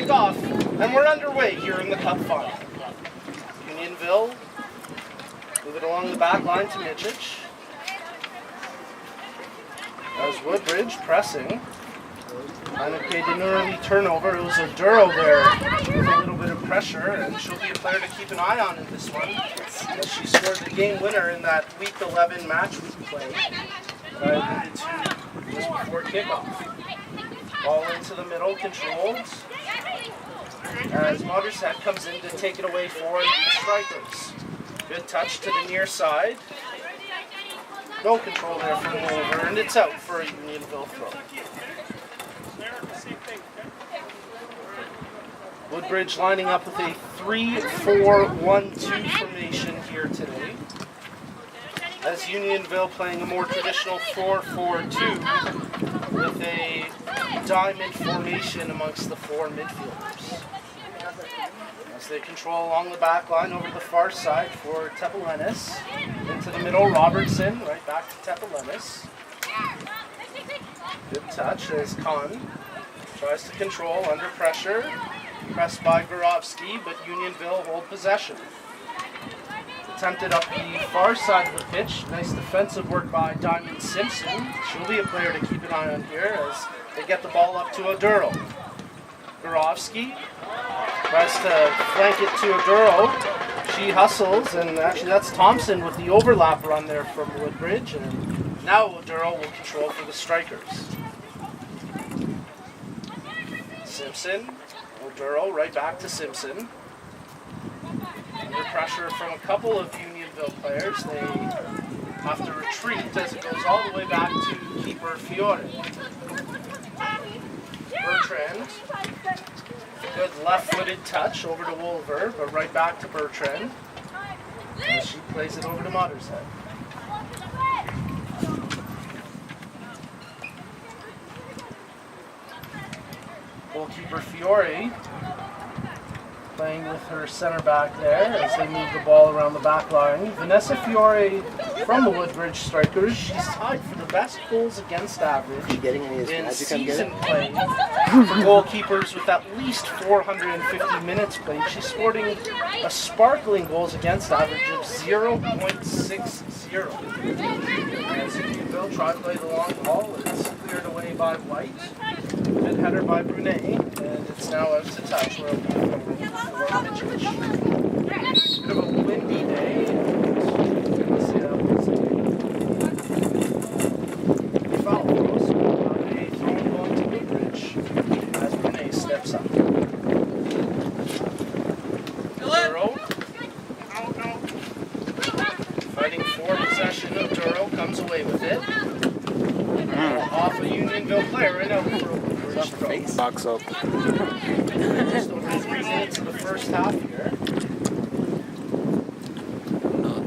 kickoff, and we're underway here in the Cup final. Unionville move it along the back line to Mitchich. As Woodbridge pressing. Heineke did an early turnover. It was a Duro there with a little bit of pressure, and she'll be a player to keep an eye on in this one. As she scored the game winner in that Week 11 match we played. Alluded to just before kickoff. Ball into the middle, controlled. As Mothershead comes in to take it away for the Strikers. Good touch to the near side. No control there from Wolver, and it's out for a Unionville throw. Woodbridge lining up with a 3-4-1-2 formation here today. As Unionville playing a more traditional 4-4-2 with a diamond formation amongst the four midfielders. As they control along the back line over the far side for Tepelenis. Into the middle, Robertson, right back to Tepelenis. Good touch as Kahn tries to control under pressure. Pressed by Gorovsky, but Unionville hold possession. Attempted up the far side of the pitch. Nice defensive work by Diamond Simpson. She'll be a player to keep an eye on here as they get the ball up to Oduro. Gorovsky tries to flank it to Oduro. She hustles, and actually that's Thompson with the overlap run there from Woodbridge. And now Oduro will control for the Strikers. Simpson. Oduro right back to Simpson. Under pressure from a couple of Unionville players, they have to retreat as it goes all the way back to keeper Fiore. Bertrand, good left-footed touch over to Wolver, but right back to Bertrand as she plays it over to Mothershead. Goalkeeper Fiore playing with her center back there as they move the ball around the back line. Vanessa Fiore from the Woodbridge Strikers, she's tied for the best goals against average in season play for goalkeepers with at least 450 minutes played. She's sporting a sparkling goals against average of 0.60. As Unionville try to play the long ball, it's cleared away by White. Good header by Brunet, and it's now out to touch. Where it'll be for Mitchich. Bit of a windy day, and let's see how it's a foul goes. A throwing ball to Woodbridge as Brunet steps up. Duro. Fighting for possession of Duro, comes away with it. Off a Unionville player and out for face. Box up. Just over 3 minutes of the first half here.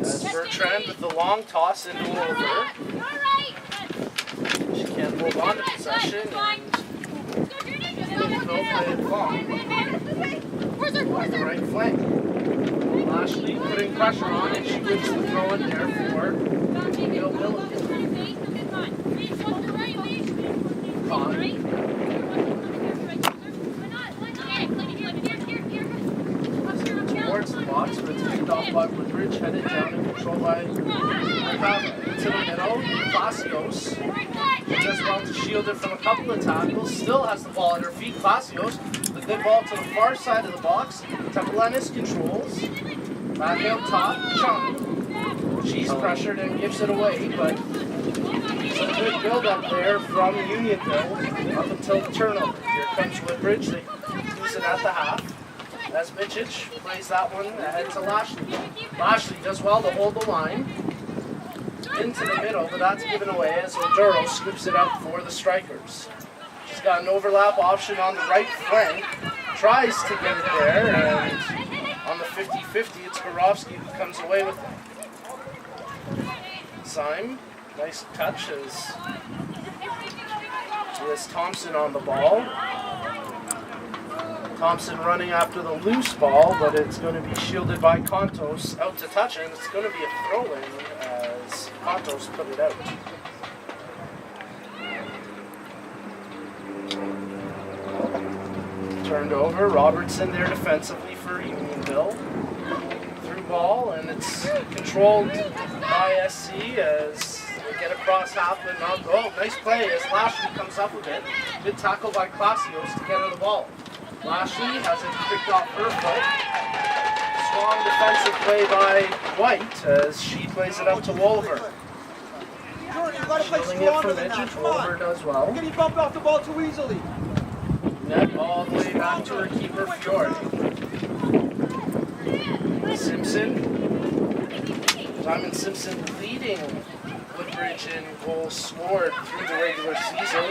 As Bertrand with the long toss into Wolver. She can't hold on to possession, and Unionville play it long on the right flank. Lashley putting pressure on, and she wins the throw in there for Bill Milligan. Towards the box, but it's picked off by Woodbridge, headed down and controlled by Mercado. Into the middle, Clasios does well to shield it from a couple of tackles, still has the ball at her feet. Clasios, the good ball to the far side of the box. Tepelenis controls. Back out top, Chung. She's pressured and gives it away, but some good build-up there from Unionville up until the turnover. Here comes Woodbridge. They lose it at the half. As Mitchich plays that one ahead to Lashley. Lashley does well to hold the line into the middle, but that's given away as Oduro scoops it up for the Strikers. She's got an overlap option on the right flank. Tries to get it there, and on the 50-50, it's Gorovsky who comes away with it. Syme. Nice touch as Thompson on the ball. Thompson running after the loose ball, but it's going to be shielded by Contos out to touch, and it's going to be a throw-in as Contos put it out. Turned over. Robertson there defensively for Unionville. Through ball, and it's controlled by SC as they get across half, but not. Oh, nice play as Lashley comes up with it. Good tackle by Clasios to get on the ball. Lashley has it picked off her foot. Strong defensive play by White as she plays it up to Wolver. Shielding it from Midget. Wolver does well. You're getting bumped off the ball too easily. Net all the way back to her keeper, Fiore. Simpson. Simon Simpson leading Woodbridge in goals scored through the regular season.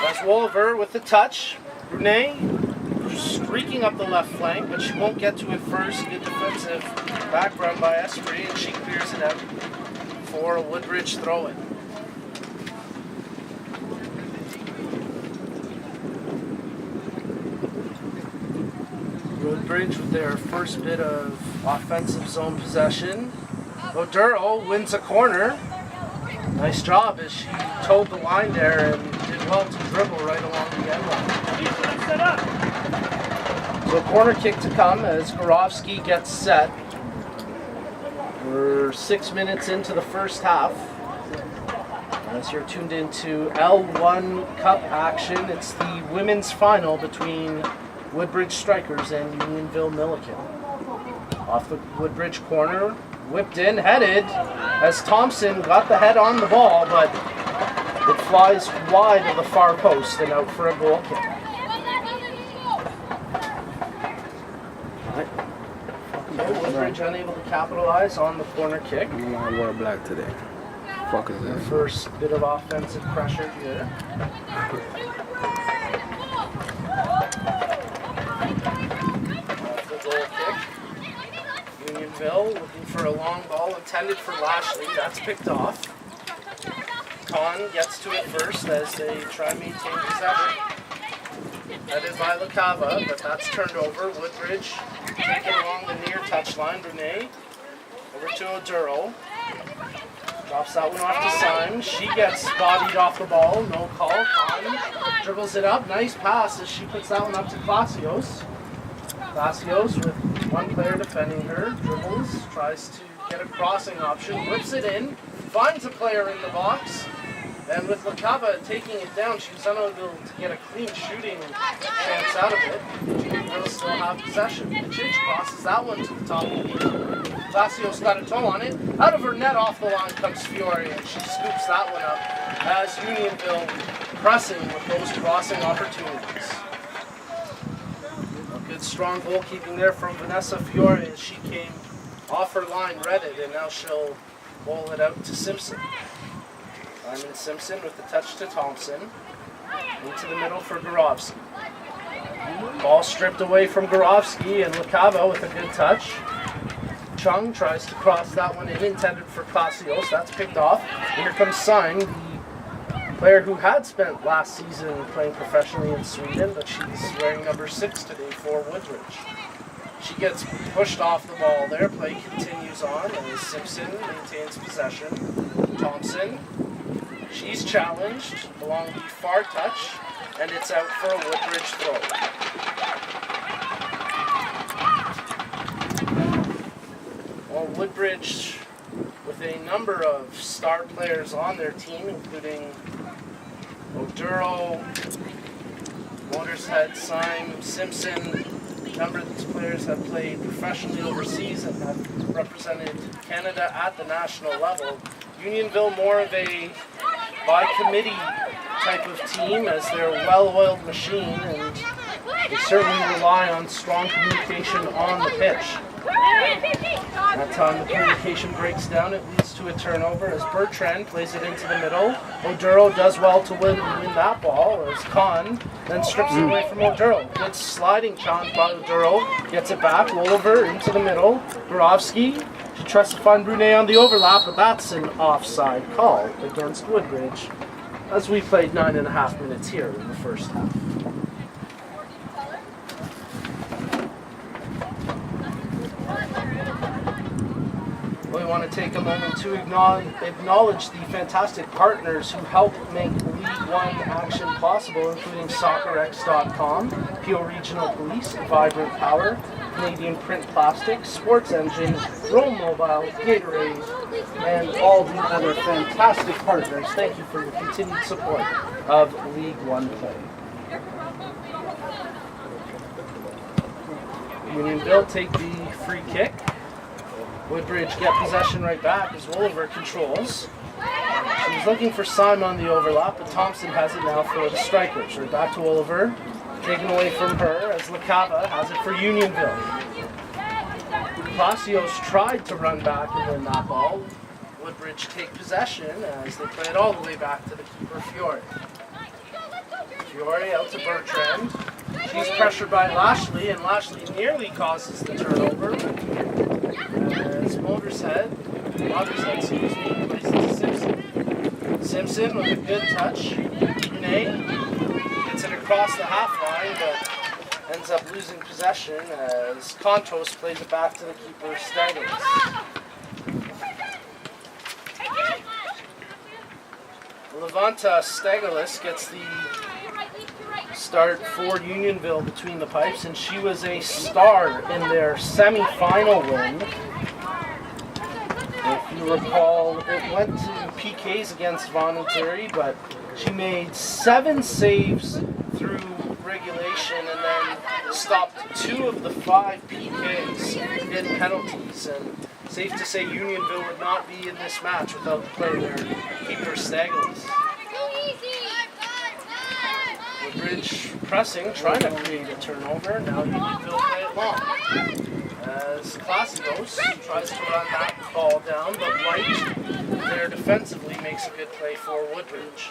That's Wolver with the touch. Brunei streaking up the left flank, but she won't get to it first. Good defensive back run by Esprit, and she clears it out for a Woodbridge throw-in. Woodbridge with their first bit of offensive zone possession. Oduro wins a corner. Nice job as she towed the line there and did well to dribble right along the end line. So a corner kick to come as Gorovsky gets set. We're 6 minutes into the first half. As you're tuned into L1 Cup action, it's the women's final between Woodbridge Strikers and Unionville Milliken. Off the Woodbridge corner, whipped in, headed, as Thompson got the head on the ball, but it flies wide of the far post and out for a goal kick. Woodbridge unable to capitalize on the corner kick. I wore black today. Fuck is that? First bit of offensive pressure here. The goal kick. Unionville looking for a long ball intended for Lashley. That's picked off. Kahn gets to it first as they try and maintain possession. Headed by LaCava, but that's turned over. Woodbridge taken along the near touchline. Brunei over to Oduro. Drops that one off to Syme. She gets bodied off the ball. No call. Kahn dribbles it up. Nice pass as she puts that one up to Clasios. Clasios with one player defending her. Dribbles. Tries to get a crossing option. Whips it in. Finds a player in the box. And with LaCava taking it down, she was unable to get a clean shooting chance out of it. They'll still have possession. Chich crosses that one to the top of the field. Clasios got a toe on it. Out of her net off the line comes Fiore, and she scoops that one up as Unionville pressing with those crossing opportunities. A good strong goalkeeping there from Vanessa Fiore as she came off her line, read it, and now she'll bowl it out to Simpson. Simon Simpson with the touch to Thompson. Into the middle for Gorovsky. Ball stripped away from Gorovsky, and LaCava with a good touch. Chung tries to cross that one in, intended for Clasios. That's picked off. And here comes Syme, the player who had spent last season playing professionally in Sweden, but she's wearing number 6 today for Woodbridge. She gets pushed off the ball there. Play continues on as Simpson maintains possession. Thompson, she's challenged along the far touch, and it's out for a Woodbridge throw. Well, Woodbridge with a number of star players on their team, including Oduro, Motorshead, Syme, Simpson. A number of these players have played professionally overseas and have represented Canada at the national level. Unionville more of a by committee type of team as they're a well-oiled machine, and they certainly rely on strong communication on the pitch. That time the communication breaks down, it leads to a turnover as Bertrand plays it into the middle. Oduro does well to win that ball as Kahn then strips it away from Oduro. Good sliding challenge by Oduro, gets it back, Wolver into the middle. Gorovsky, she tries to find Brunei on the overlap, but that's an offside call against Woodbridge as we played 9.5 minutes here in the first half. We want to take a moment to acknowledge the fantastic partners who help make League One action possible, including SoccerX.com, Peel Regional Police, Vibrant Power, Canadian Print Plastics, Sports Engine, L1OW, Gatorade, and all the other fantastic partners. Thank you for your continued support of League One play. Unionville take the free kick. Woodbridge get possession right back as Oliver controls. She's looking for Simon on the overlap, but Thompson has it now for the strikers. Right back to Oliver, taken away from her as LaCava has it for Unionville. Palacios tried to run back and win that ball. Woodbridge take possession as they play it all the way back to the keeper, Fiore. Fiore out to Bertrand. She's pressured by Lashley, and Lashley nearly causes the turnover. As Mothershead, excuse me, plays it to Simpson. Simpson with a good touch. Renee gets it across the half line, but ends up losing possession as Contos plays it back to the keeper, Staggers. Levanta Stegelis gets the start for Unionville between the pipes, and she was a star in their semi-final win. If you recall, it went to PKs against Voluntary, but she made 7 saves through regulation and then stopped 2 of the 5 PKs in penalties. And safe to say Unionville would not be in this match without the play their keeper Stagelis. Woodbridge pressing, trying to create a turnover. Now Unionville play it long. As Palacios tries to run that ball down, but White there defensively makes a good play for Woodbridge.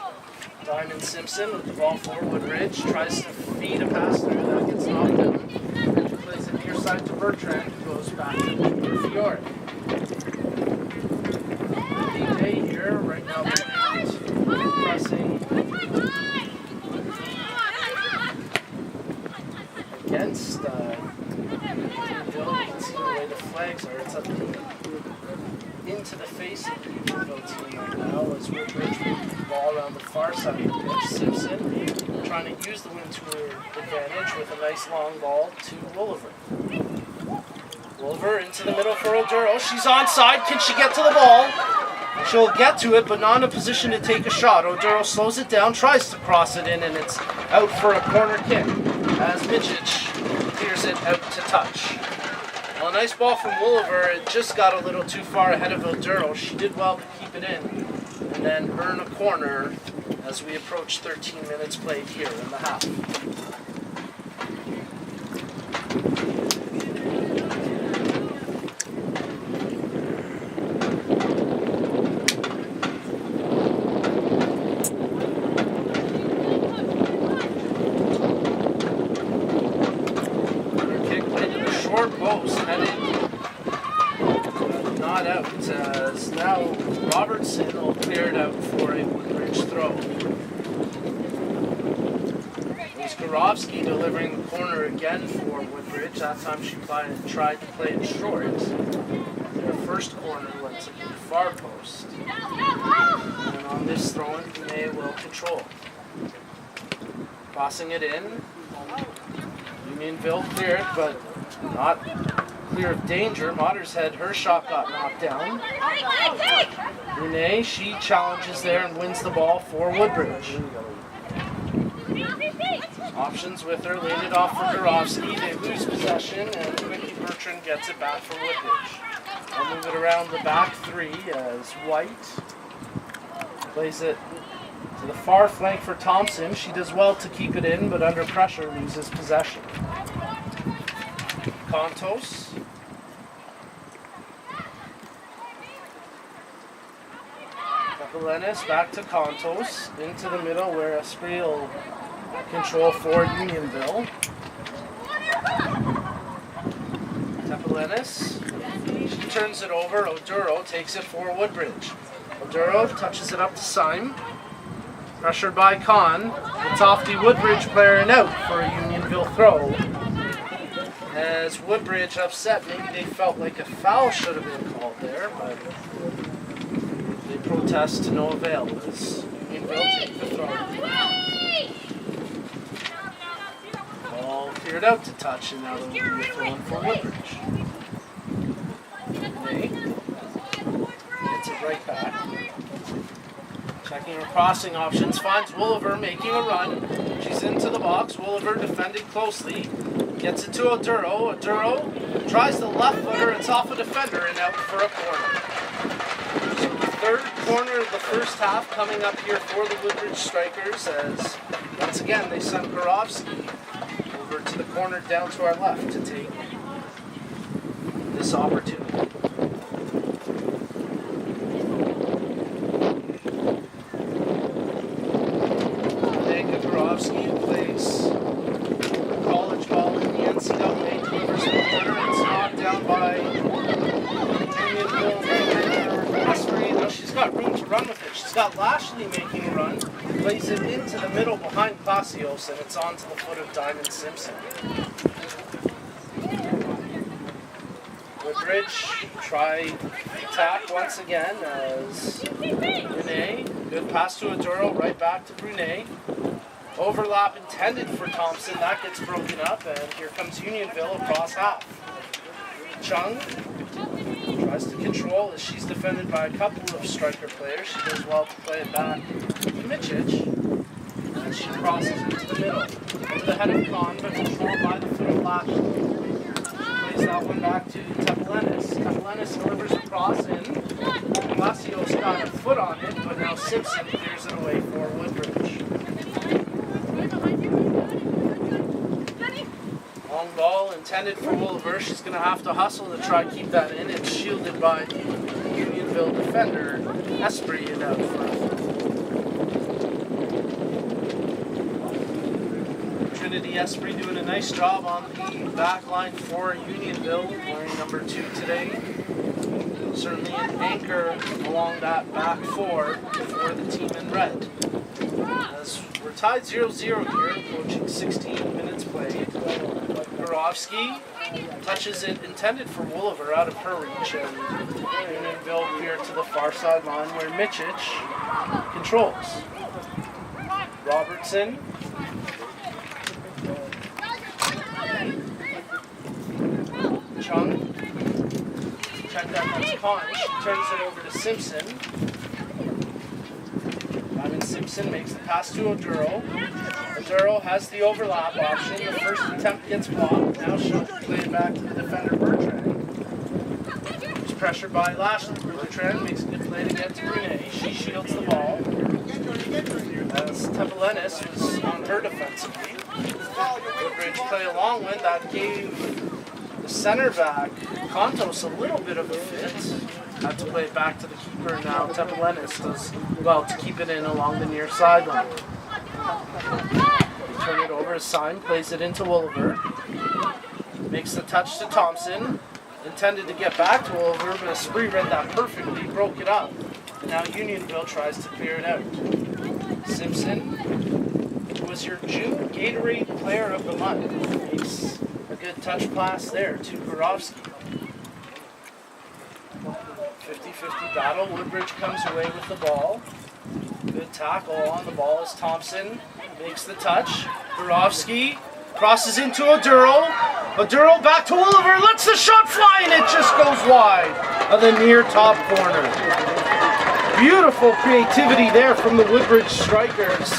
Diamond Simpson with the ball for Woodbridge, tries to feed a pass through, that gets knocked down. Plays it near side to Bertrand, who goes back to Fiore. DJ here, right now pressing against Unionville. You can see the way the flags are. It's up into the face of the Unionville team right now as Woodbridge moves the ball around the far side of the pitch. Simpson trying to use the wind to her advantage with a nice long ball to Oliver. Oliver into the middle for Oduro. She's onside. Can she get to the ball? She'll get to it, but not in a position to take a shot. Oduro slows it down, tries to cross it in, and it's out for a corner kick as Midgich clears it out to touch. Well, a nice ball from Oliver. It just got a little too far ahead of Oduro. She did well to keep it in and then earn a corner as we approach 13 minutes played here in the half. Post headed not out as now Robertson will clear it out for a Woodbridge throw. It was Gorovsky delivering the corner again for Woodbridge. That time she tried to play it short. Their first corner went to the far post. And on this throw-in, Pinay will control. Crossing it in. Unionville cleared, but not clear of danger. Mothershead, her shot got knocked down. Renee, she challenges there and wins the ball for Woodbridge. Options with her, laid it off for Gorovsky. They lose possession, and quickly Bertrand gets it back for Woodbridge. They'll move it around the back 3 as White plays it to the far flank for Thompson. She does well to keep it in, but under pressure loses possession. Contos. Capelenis back to Contos. Into the middle where Esprit will control for Unionville. Capelenis. She turns it over. Oduro takes it for Woodbridge. Oduro touches it up to Syme. Pressured by Khan. It's off the Woodbridge player and out for a Unionville throw. As Woodbridge upset, maybe they felt like a foul should have been called there, but they protest to no avail as Unionville take the throw. Ball cleared out to touch, and now they'll be a throw-in for Woodbridge. May gets it right back. Checking her crossing options, finds Wooliver making a run. She's into the box. Wooliver defended closely. Gets it to Oduro. Oduro tries the left footer. It's off a defender and out for a corner. So the third corner of the first half coming up here for the Woodbridge Strikers as once again they send Gorovsky over to the corner down to our left to take this opportunity. Gorovsky plays college ball in the NCAA, delivers the corner, it's knocked down by Unionville. Now she's got room to run with it. She's got Lashley making a run, plays it into the middle behind Clasios, and it's onto the foot of Diamond Simpson. Woodbridge try attack once again as Brunei. Good pass to Oduro, right back to Brunei. Overlap intended for Thompson, that gets broken up, and here comes Unionville across half. Chung tries to control as she's defended by a couple of striker players. She does well to play it back to Michich, and she crosses into the middle. Over the head of Khan, but controlled by the foot of Lashley. Plays that one back to Tepelenis. Tepelenis delivers a cross in. Glacios got a foot on it, but now Simpson clears it away for Woodbridge. Long ball intended for Wooliver. She's going to have to hustle to try to keep that in. It's shielded by the Unionville defender, Esprit, and out front. Trinity Esprit doing a nice job on the back line for Unionville, wearing number 2 today. Certainly an anchor along that back four for the team in red. As we're tied 0-0 here, approaching 16 minutes played. Gorovsky touches it, intended for Wooliver, out of her reach, and Unionville clear to the far sideline where Michich controls. Robertson. Chung. Check that one's Conch. She turns it over to Simpson. Diamond Simpson makes the pass to Oduro. Oduro has the overlap option. The first attempt gets blocked. Now she'll play it back to the defender Bertrand. She's pressured by Lashley. Bertrand makes a good play to get to Brunei. She shields the ball. As Tepelenis was on her defensively. Woodbridge play along with that gave the center back Contos a little bit of a fit. Had to play it back to the keeper. Now Tepelenis does well to keep it in along the near sideline. Turn it over to Syme, plays it into Wooliver. Makes the touch to Thompson. Intended to get back to Wooliver, but Esprit read that perfectly, broke it up. And now Unionville tries to clear it out. Simpson, who was your June Gatorade Player of the Month, makes a good touch pass there to Gorovsky. 50-50 battle. Woodbridge comes away with the ball. Good tackle on the ball as Thompson makes the touch. Gorovsky crosses into Oduro. Oduro back to Wooliver. Lets the shot fly and it just goes wide of the near top corner. Beautiful creativity there from the Woodbridge Strikers.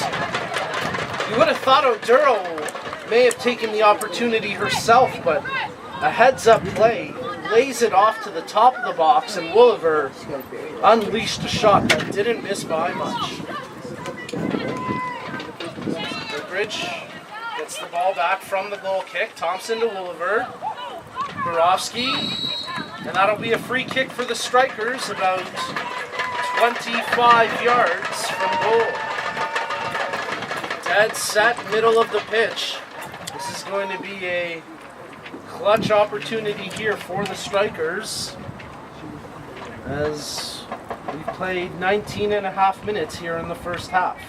You would have thought Oduro may have taken the opportunity herself, but a heads-up play lays it off to the top of the box, and Wooliver unleashed a shot that didn't miss by much. Woodbridge gets the ball back from the goal kick. Thompson to Wooliver. Gorovsky, and that'll be a free kick for the Strikers, about 25 yards from goal. Dead set, middle of the pitch. This is going to be a clutch opportunity here for the Strikers, as we've played 19 and a half minutes here in the first half.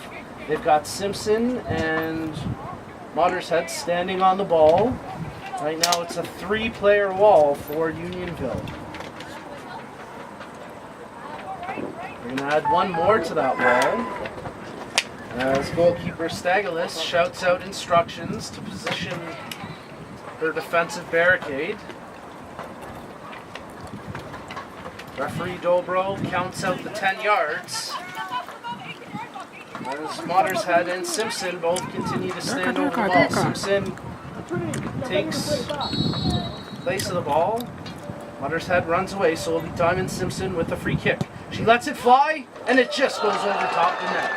They've got Simpson and Mottershead standing on the ball. Right now it's a 3-player wall for Unionville. We're going to add one more to that wall. As goalkeeper Stagalis shouts out instructions to position her defensive barricade. Referee Dobro counts out the 10 yards. As Mottershead and Simpson both continue to stand over the ball. Simpson takes place of the ball. Mottershead runs away, so it'll be Diamond Simpson with the free kick. She lets it fly, and it just goes over top the net.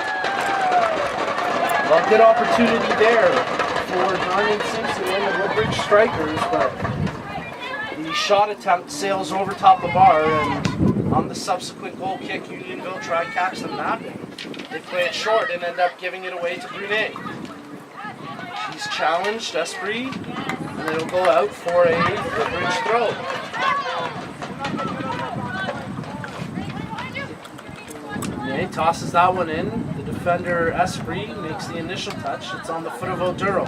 Well, good opportunity there for Diamond Simpson and the Woodbridge Strikers, but the shot attempt sails over top the bar, and on the subsequent goal kick, Unionville try to catch them napping. They play it short and end up giving it away to Brunet. She's challenged, Esprit, and it'll go out for a Woodbridge throw. Brunet tosses that one in. The defender, Esprit, makes the initial touch. It's on the foot of Oduro.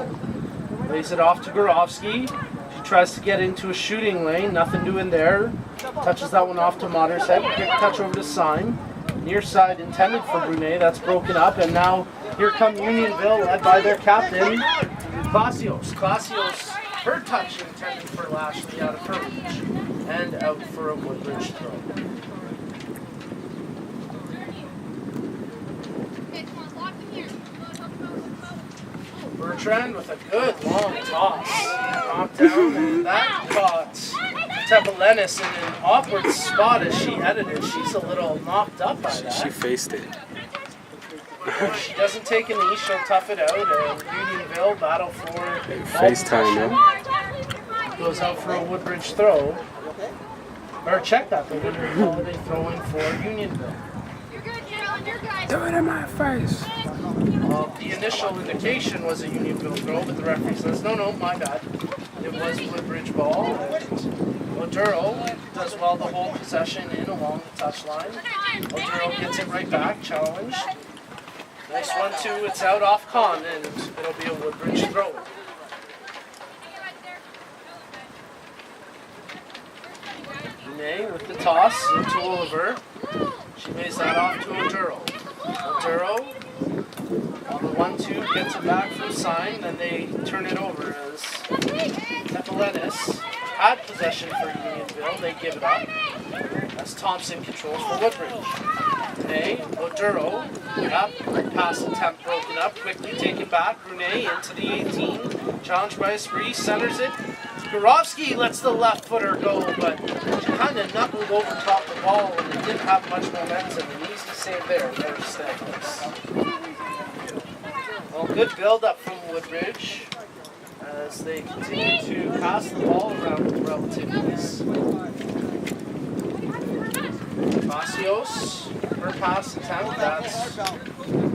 Lays it off to Gorovsky. She tries to get into a shooting lane. Nothing doing there. Touches that one off to Mottershead. Quick touch over to Syme. Near side intended for Brunet. That's broken up. And now here come Unionville, led by their captain, Clasios. Clasios, her touch intended for Lashley out of her reach. And out for a Woodbridge throw. Bertrand with a good long toss. Knocked down, and that caught Tepelenis in an awkward spot as she headed it. She's a little knocked up by that. She faced it. She doesn't take a knee, she'll tough it out, and Unionville battle for FaceTime, man. goes out for a Woodbridge throw. Or check that, they're going to be holiday throwing for Unionville. Do it in my face. The initial indication was a Unionville throw, but the referee says, no, my bad. It was Woodbridge ball, and Oduro does well to hold possession in along the touchline. Oduro gets it right back, challenged. Nice 1-2, it's out off Con, and it'll be a Woodbridge throw. Renee with the toss into Oliver. She lays that off to Oduro. Oduro on the 1-2 gets it back from Syme, then they turn it over as Tepelenis had possession for Unionville. They give it up as Thompson controls for Woodbridge. Brunet, Oduro, up, pass attempt broken up, quickly take it back. Brunet into the 18, challenged by Esprit, centers it. Gorovsky lets the left footer go, but she kind of knuckled over top the ball and it didn't have much momentum. An easy save there for Staglis. Well, good build up from Woodbridge as they continue to pass the ball around with relative ease. Clasios, her pass attempt, that's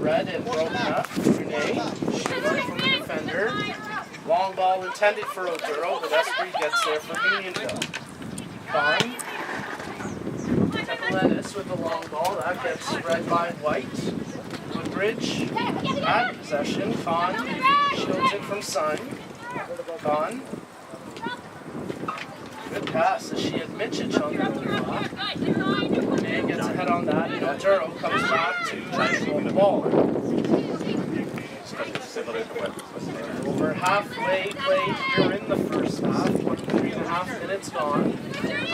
red and broken up. Brunet shoots it from the defender. Long ball intended for Oduro, but Esprit gets there for Unionville. Con. Tepelenis with the long ball, that gets red by white. Woodbridge at possession. Con shields it from Syme. Con. Good pass as she had Mitchich on the other block. Renee gets ahead on that, and Oduro comes back to control the ball. Over halfway played here in the first half, 23.5 minutes gone.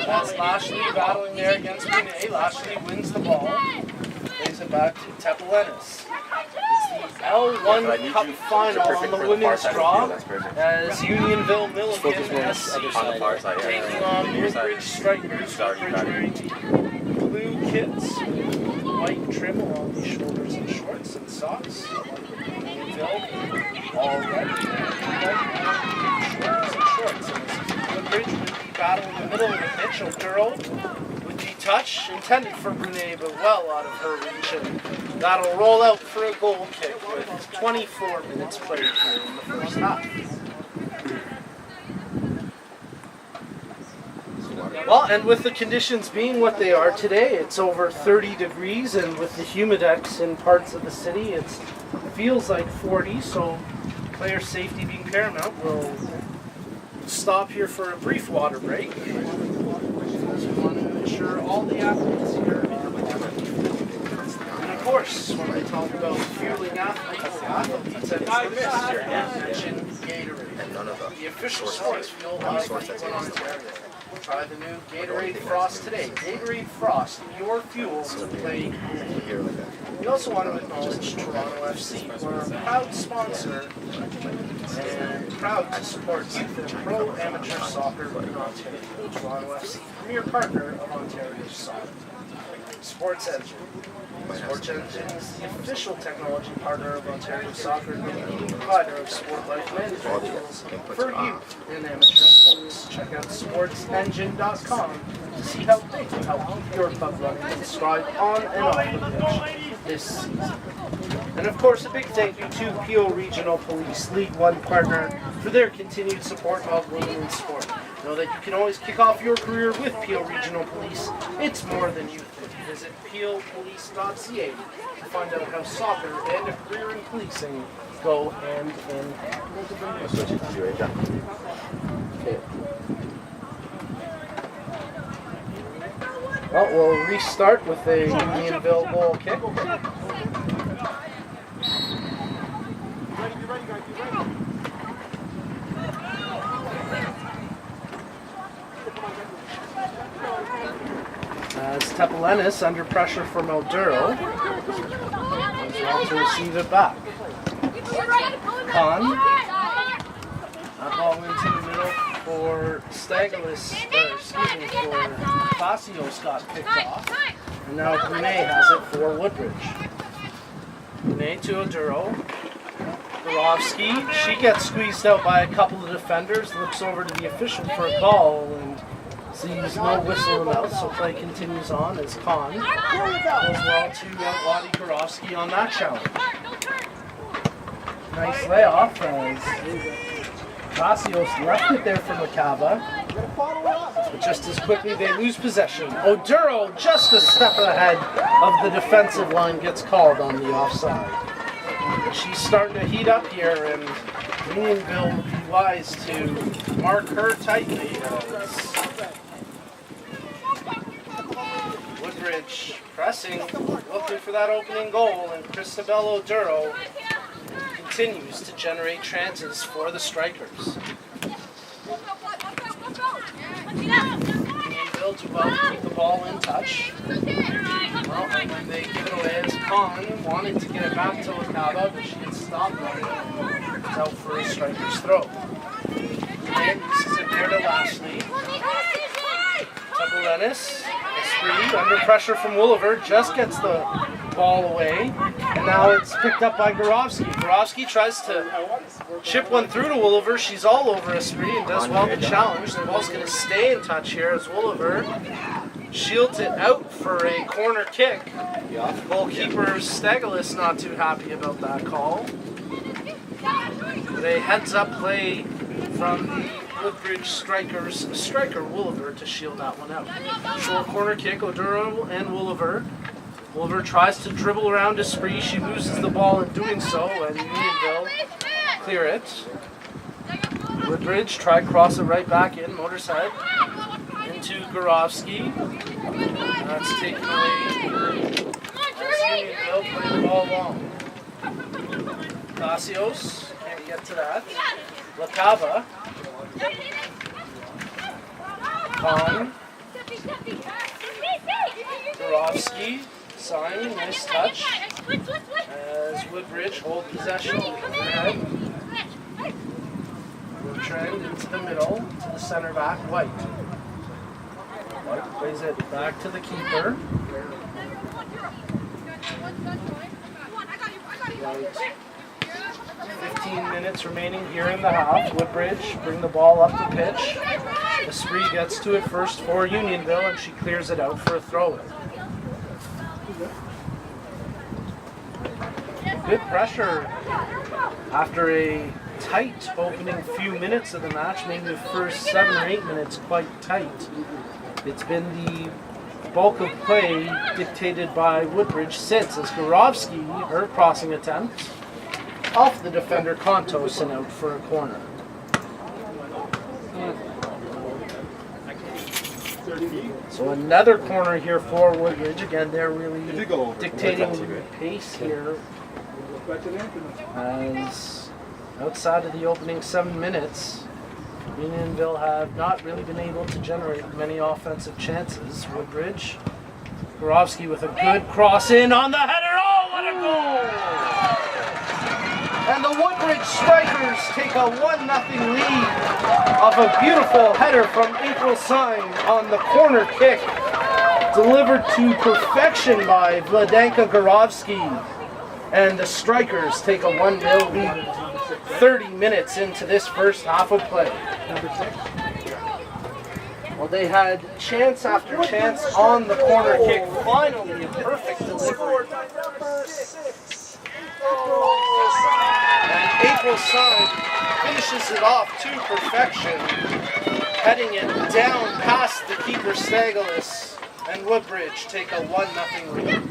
As Lashley battling there against Brunet. Lashley wins the ball. Lays it back to Tepelenis. It's the L1 Cup final on the women's draw as Unionville Milligan SC taking on Woodbridge Strikers. Woodbridge wearing blue kits with white trim along the shoulders and shorts and socks. All red, shorts and shorts. Woodbridge would be battle in the middle of the pitch. Oduro would be touch intended for Brunet, but well out of her reach, and that'll roll out for a goal kick with 24 minutes played here in the first half. Well, and with the conditions being what they are today, it's over 30 degrees, and with the humidex in parts of the city, it feels like 40, so player safety being paramount, we'll stop here for a brief water break. We want to ensure all the athletes here are course, when I talk about fueling athletes and mention Gatorade, the official sports fuel of Ontario. Try the new Gatorade Frost today. Gatorade Frost, your fuel to play. We also want to acknowledge Toronto FC. We're a proud sponsor and proud to support youth and pro amateur soccer in Ontario. Toronto FC, premier partner of Ontario soccer. Sports Engine. Sports Engine is the official technology partner of Ontario Soccer and the leading provider of sport life management tools for youth in amateur sports. Check out sportsengine.com to see how they can help keep your club running and stride on and off the pitch this season. And of course, a big thank you to Peel Regional Police, League One partner, for their continued support of women in sport. Know that you can always kick off your career with Peel Regional Police. It's more than youth. Visit peelpolice.ca to find out how soccer and a career in policing go hand in hand. I'll switch it to you right now. Okay. Well, we'll restart with a Unionville goal kick. As Tepelenis under pressure from Oduro as well to receive it back. Khan. That ball into the middle for Stagelis, for Pasios got picked off. And now Brunei has it for Woodbridge. Brunei to Oduro. Gorovsky, she gets squeezed out by a couple of defenders, looks over to the official for a call and sees no whistle in the mouth, so play continues on as Khan goes well to Wadi Gorovsky on that challenge. Nice layoff as Pasios left it there for Macava, but just as quickly they lose possession. Oduro, just a step ahead of the defensive line, gets called on the offside. She's starting to heat up here, and Unionville will be wise to mark her tightly as Woodbridge pressing, looking for that opening goal, and Cristabel Oduro continues to generate chances for the Strikers. Unionville do well to keep the ball in touch. Well, and when they give it away as Khan wanted to get it back to Wakaba, but she gets stopped running. It's out for a Strikers throw. And uses it there to Lashley. Tepelenis, Esprit, under pressure from Wooliver, just gets the ball away. And now it's picked up by Gorovsky. Gorovsky tries to chip one through to Wooliver. She's all over Esprit and does well to challenge. The ball's going to stay in touch here as Wooliver shields it out for a corner kick. Goalkeeper Stagelis not too happy about that call. But a heads-up play from the Woodbridge Strikers, striker Wooliver, to shield that one out. Short corner kick, Oduro and Wooliver. Wooliver tries to dribble around Esprit. She loses the ball in doing so, and Unionville clear it. Woodbridge try cross it right back in, Motorhead into Gorovsky. That's taken away as Unionville play the ball long. Pasios can't get to that. Lakava. Khan. Gorovsky. Simon, nice touch. As Woodbridge hold possession. Trend into the middle to the center back, White. White plays it back to the keeper. Right. 15 minutes remaining here in the half. Woodbridge bring the ball up the pitch. Esprit gets to it first for Unionville, and she clears it out for a throw-in. Good pressure after a tight opening few minutes of the match, maybe the first 7 or 8 minutes quite tight. It's been the bulk of play dictated by Woodbridge since, as Gorovsky, her crossing attempt, off the defender Kontos and out for a corner. So another corner here for Woodbridge. Again, they're really dictating pace here. As outside of the opening 7 minutes, Unionville have not really been able to generate many offensive chances. Woodbridge, Gorovsky with a good cross in on the header. Oh, what a goal! And the Woodbridge Strikers take a 1-0 lead of a beautiful header from April Syme on the corner kick, delivered to perfection by Vladanka Gorovsky. And the Strikers take a 1-0 lead 30 minutes into this first half of play. Well, they had chance after chance on the corner kick. Finally, a perfect delivery. And April Syme finishes it off to perfection, heading it down past the keeper Stagelis, and Woodbridge take a 1-0 lead.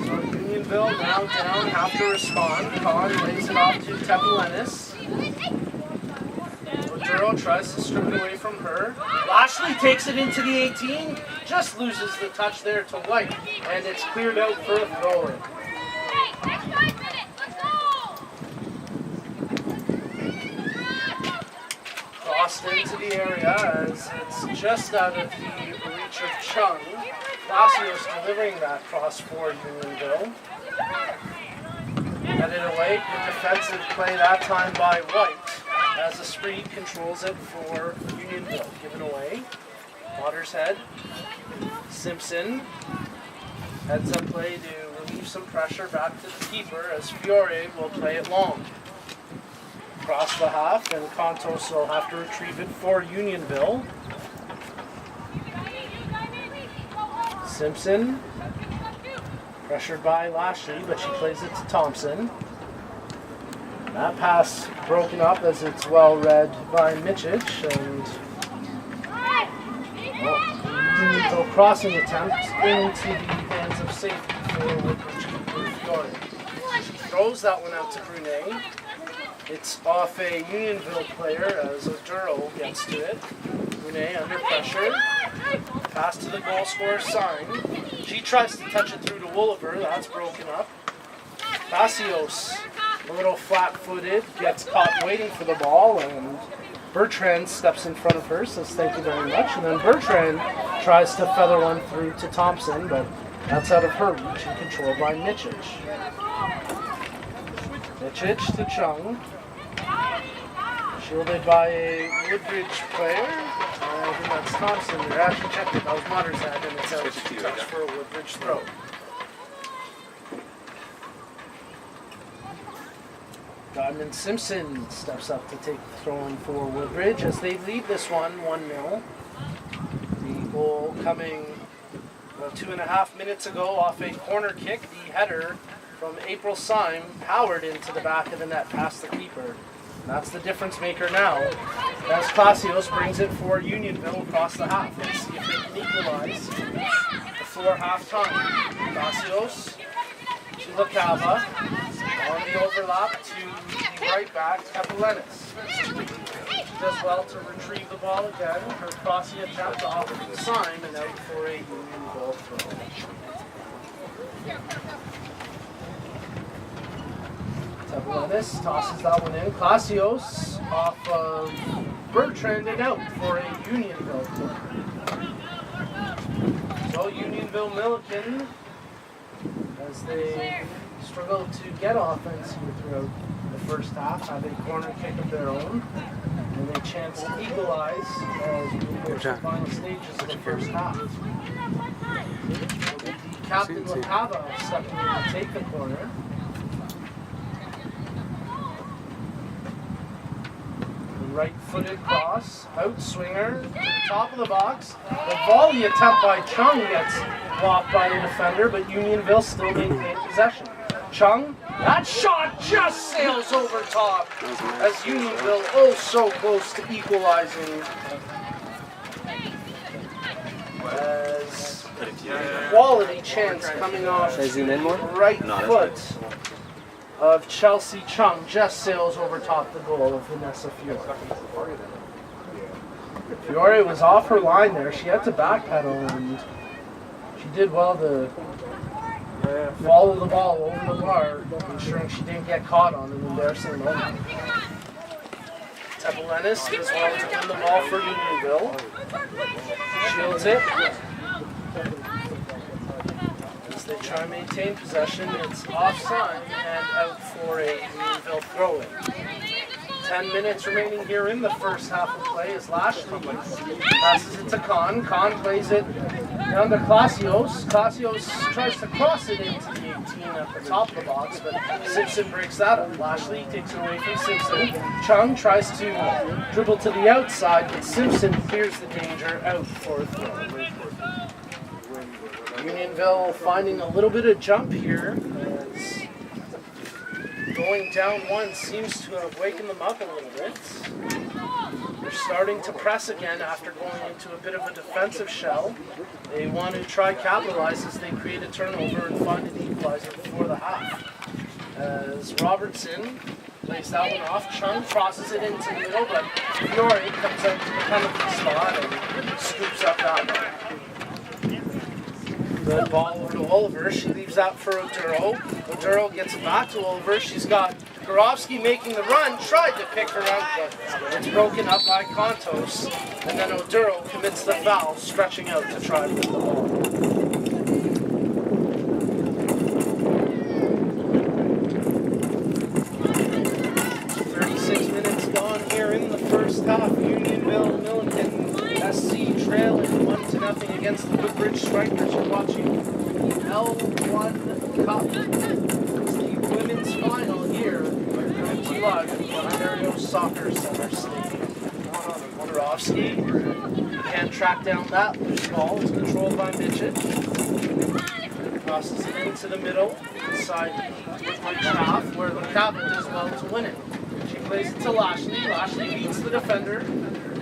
So Unionville now down, have to respond. Kahn lays it off to Tepelenis. Oduro tries to strip it away from her. Lashley takes it into the 18, just loses the touch there to White, and it's cleared out for a throw-in. Crossed into the area as it's just out of the reach of Chung. Lacios delivering that cross for Unionville. Headed away, good defensive play that time by White, as the Spree controls it for Unionville. Given away. Watershead. Simpson heads up play to relieve some pressure back to the keeper as Fiore will play it long. Across the half, and Contos will have to retrieve it for Unionville. Simpson, pressured by Lashley, but she plays it to Thompson. That pass broken up as it's well read by Michich, and Unionville crossing attempt into the hands of safety for Woodbridge keeper Fiore. She throws that one out to Brunet. It's off a Unionville player as Oduro gets to it. Brunet under pressure. Pass to the goal scorer Syme. She tries to touch it through to Wolliver. That's broken up. Lacios, a little flat-footed, gets caught waiting for the ball, and Bertrand steps in front of her, says thank you very much. And then Bertrand tries to feather one through to Thompson, but that's out of her reach and controlled by Michich. Michich to Chung. Shielded by a Woodbridge player. I think that's Thompson. They're actually checked it. That was Mothershead, and it's out of touch for a Woodbridge throw. Godman Simpson steps up to take the throw in for Woodbridge as they lead this one 1-0. The goal coming about 2.5 minutes ago off a corner kick. The header from April Syme powered into the back of the net past the keeper. That's the difference maker now, as Clasios brings it for Unionville across the half. Let's see if they can equalize before halftime. Clasios to Lacava, on the overlap to the right back, Tepelenis. She does well to retrieve the ball again. Her crossing attempt off of Syme and out for a Unionville throw. Tepelenis tosses that one in. Clasios off of Bertrand and out for a Unionville throw. So Unionville Milliken, as they struggle to get offense here throughout the first half, have a corner kick of their own, and a chance to equalize as we approach the final stages of the first half. The captain Lacava stepping in to take the corner. Right-footed cross, outswinger, to the top of the box. The volley attempt by Chung gets blocked by the defender, but Unionville still maintain possession. Chung, that shot just sails over top as Unionville oh so close to equalizing. As quality chance coming off right foot of Chelsea Chung just sails over top the goal of Vanessa Fiore. Fiore was off her line there. She had to backpedal, and she did well to follow the ball over the bar, ensuring she didn't get caught on an embarrassing moment. Tepelenis does well to win the ball for Unionville. Shields it. As they try and maintain possession, it's offside and out for a Unionville throw-in. 10 minutes remaining here in the first half of play as Lashley passes it to Kahn. Kahn plays it down to Clasios. Clasios tries to cross it into the 18 at the top of the box, but Simpson breaks that up. Lashley takes it away from Simpson. Chung tries to dribble to the outside, but Simpson fears the danger out for a throw. Unionville finding a little bit of jump here. Going down one seems to have wakened them up a little bit. They're starting to press again after going into a bit of a defensive shell. They want to try capitalize as they create a turnover and find an equalizer before the half. As Robertson plays that one off, Chung crosses it into the middle, but Fiore comes out to the penalty spot and scoops up that one. Good ball over to Oliver. She leaves that for Oduro. Oduro gets it back to Oliver. She's got Gorovsky making the run. Tried to pick her out, but it's broken up by Kontos. And then Oduro commits the foul, stretching out to try and win the ball. 36 minutes gone here in the first half. Unionville, Milliken, SC trailing 1-0 against the Woodbridge Strikers. You're watching L1 Cup. It's the women's final here at Live at the Ontario Soccer Center Stadium. Gorovsky can't track down that loose ball. It's controlled by Mitchett. Crosses it into the middle, inside the Woodbridge half, where LaCava does well to win it. She plays it to Lashley. Lashley beats the defender.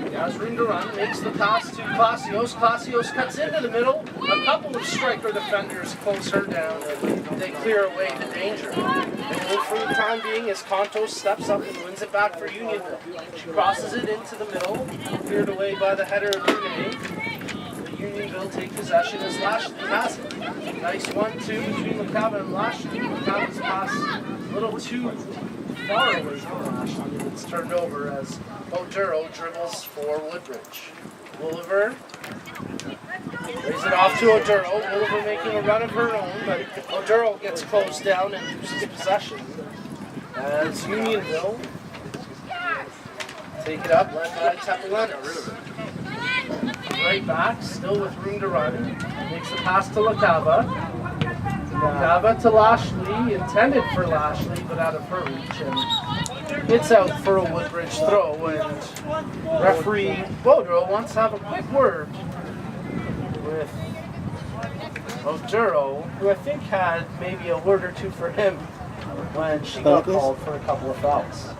He has room to run, makes the pass to Clasios. Clasios cuts into the middle. A couple of striker defenders close her down, and they clear away the danger. And for the time being, as Kontos steps up and wins it back for Unionville. She crosses it into the middle, cleared away by the header of Brunei. Unionville take possession as Lashley has it. Nice 1-2 between LaCava and Lashley. LaCava's pass a little too far away from Lashley. It's turned over as Oduro dribbles for Woodbridge. Wolliver lays it off to Oduro. Wolliver making a run of her own, but Oduro gets closed down and loses possession. As Unionville take it up, led by Tepelenis. Right back, still with room to run. Makes the pass to LaCava. LaCava to Lashley, intended for Lashley, but out of her reach. And it's out for a Woodbridge throw. And referee Bodro wants to have a quick word with Oduro, who I think had maybe a word or two for him when she got called for a couple of fouls.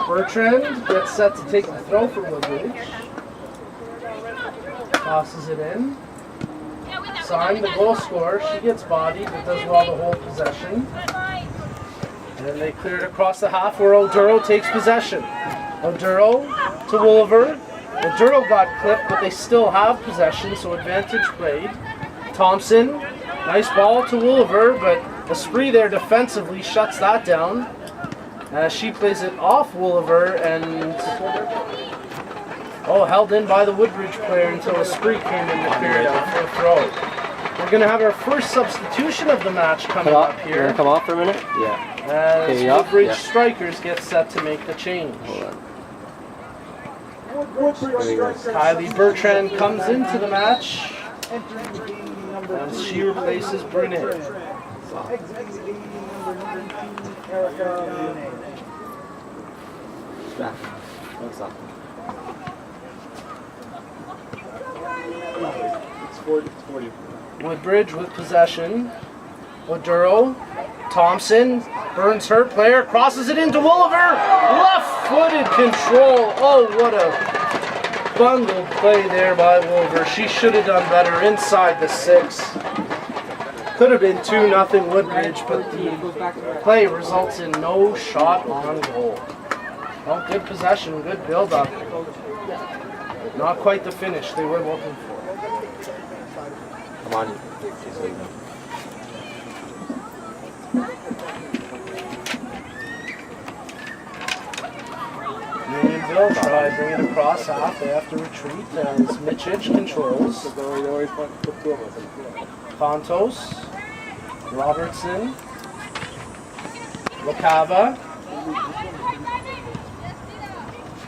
Bertrand gets set to take the throw for Woodbridge. Tosses it in. Sign, the goal scorer. She gets bodied, but does well to hold possession. And then they clear it across the half where Oduro takes possession. Oduro to Wolliver. Oduro got clipped, but they still have possession, so advantage played. Thompson, nice ball to Wolliver, but Esprit there defensively shuts that down. She plays it off Wolliver and held in by the Woodbridge player until Esprit came in to clear it out for a throw. We're going to have our first substitution of the match coming up here. You're going to come off for a minute? Yeah. As Woodbridge Strikers get set to make the change. Kylie Bertrand comes into the match as she replaces Brunet. Woodbridge with possession. Oduro, Thompson burns her player, crosses it into Wolliver. Left-footed control. Oh, what a bungled play there by Wolliver. She should have done better inside the 6. Could have been 2-0 Woodbridge, but the play results in no shot on goal. Well, good possession, good build-up. Not quite the finish they were looking for. Come on. Unionville try bring it across half. They have to retreat as Mitchich controls. Fontos, Robertson, Lacava.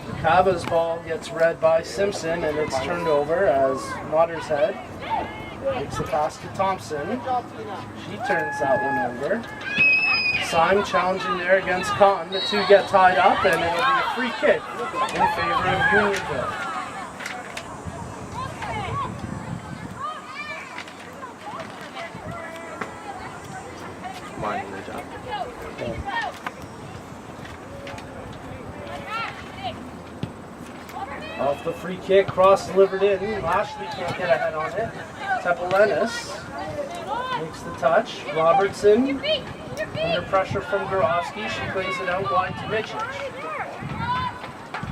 Lacava's ball gets read by Simpson and it's turned over as Mottershead makes the pass to Thompson. She turns that one over. Syme challenging there against Con. The two get tied up and it'll be a free kick in favor of Unionville. Come on, good job. Off the free kick, cross delivered in. Lashley can't get ahead on it. Tepelenis makes the touch. Robertson under pressure from Gorofsky. She plays it out wide to Mitchich.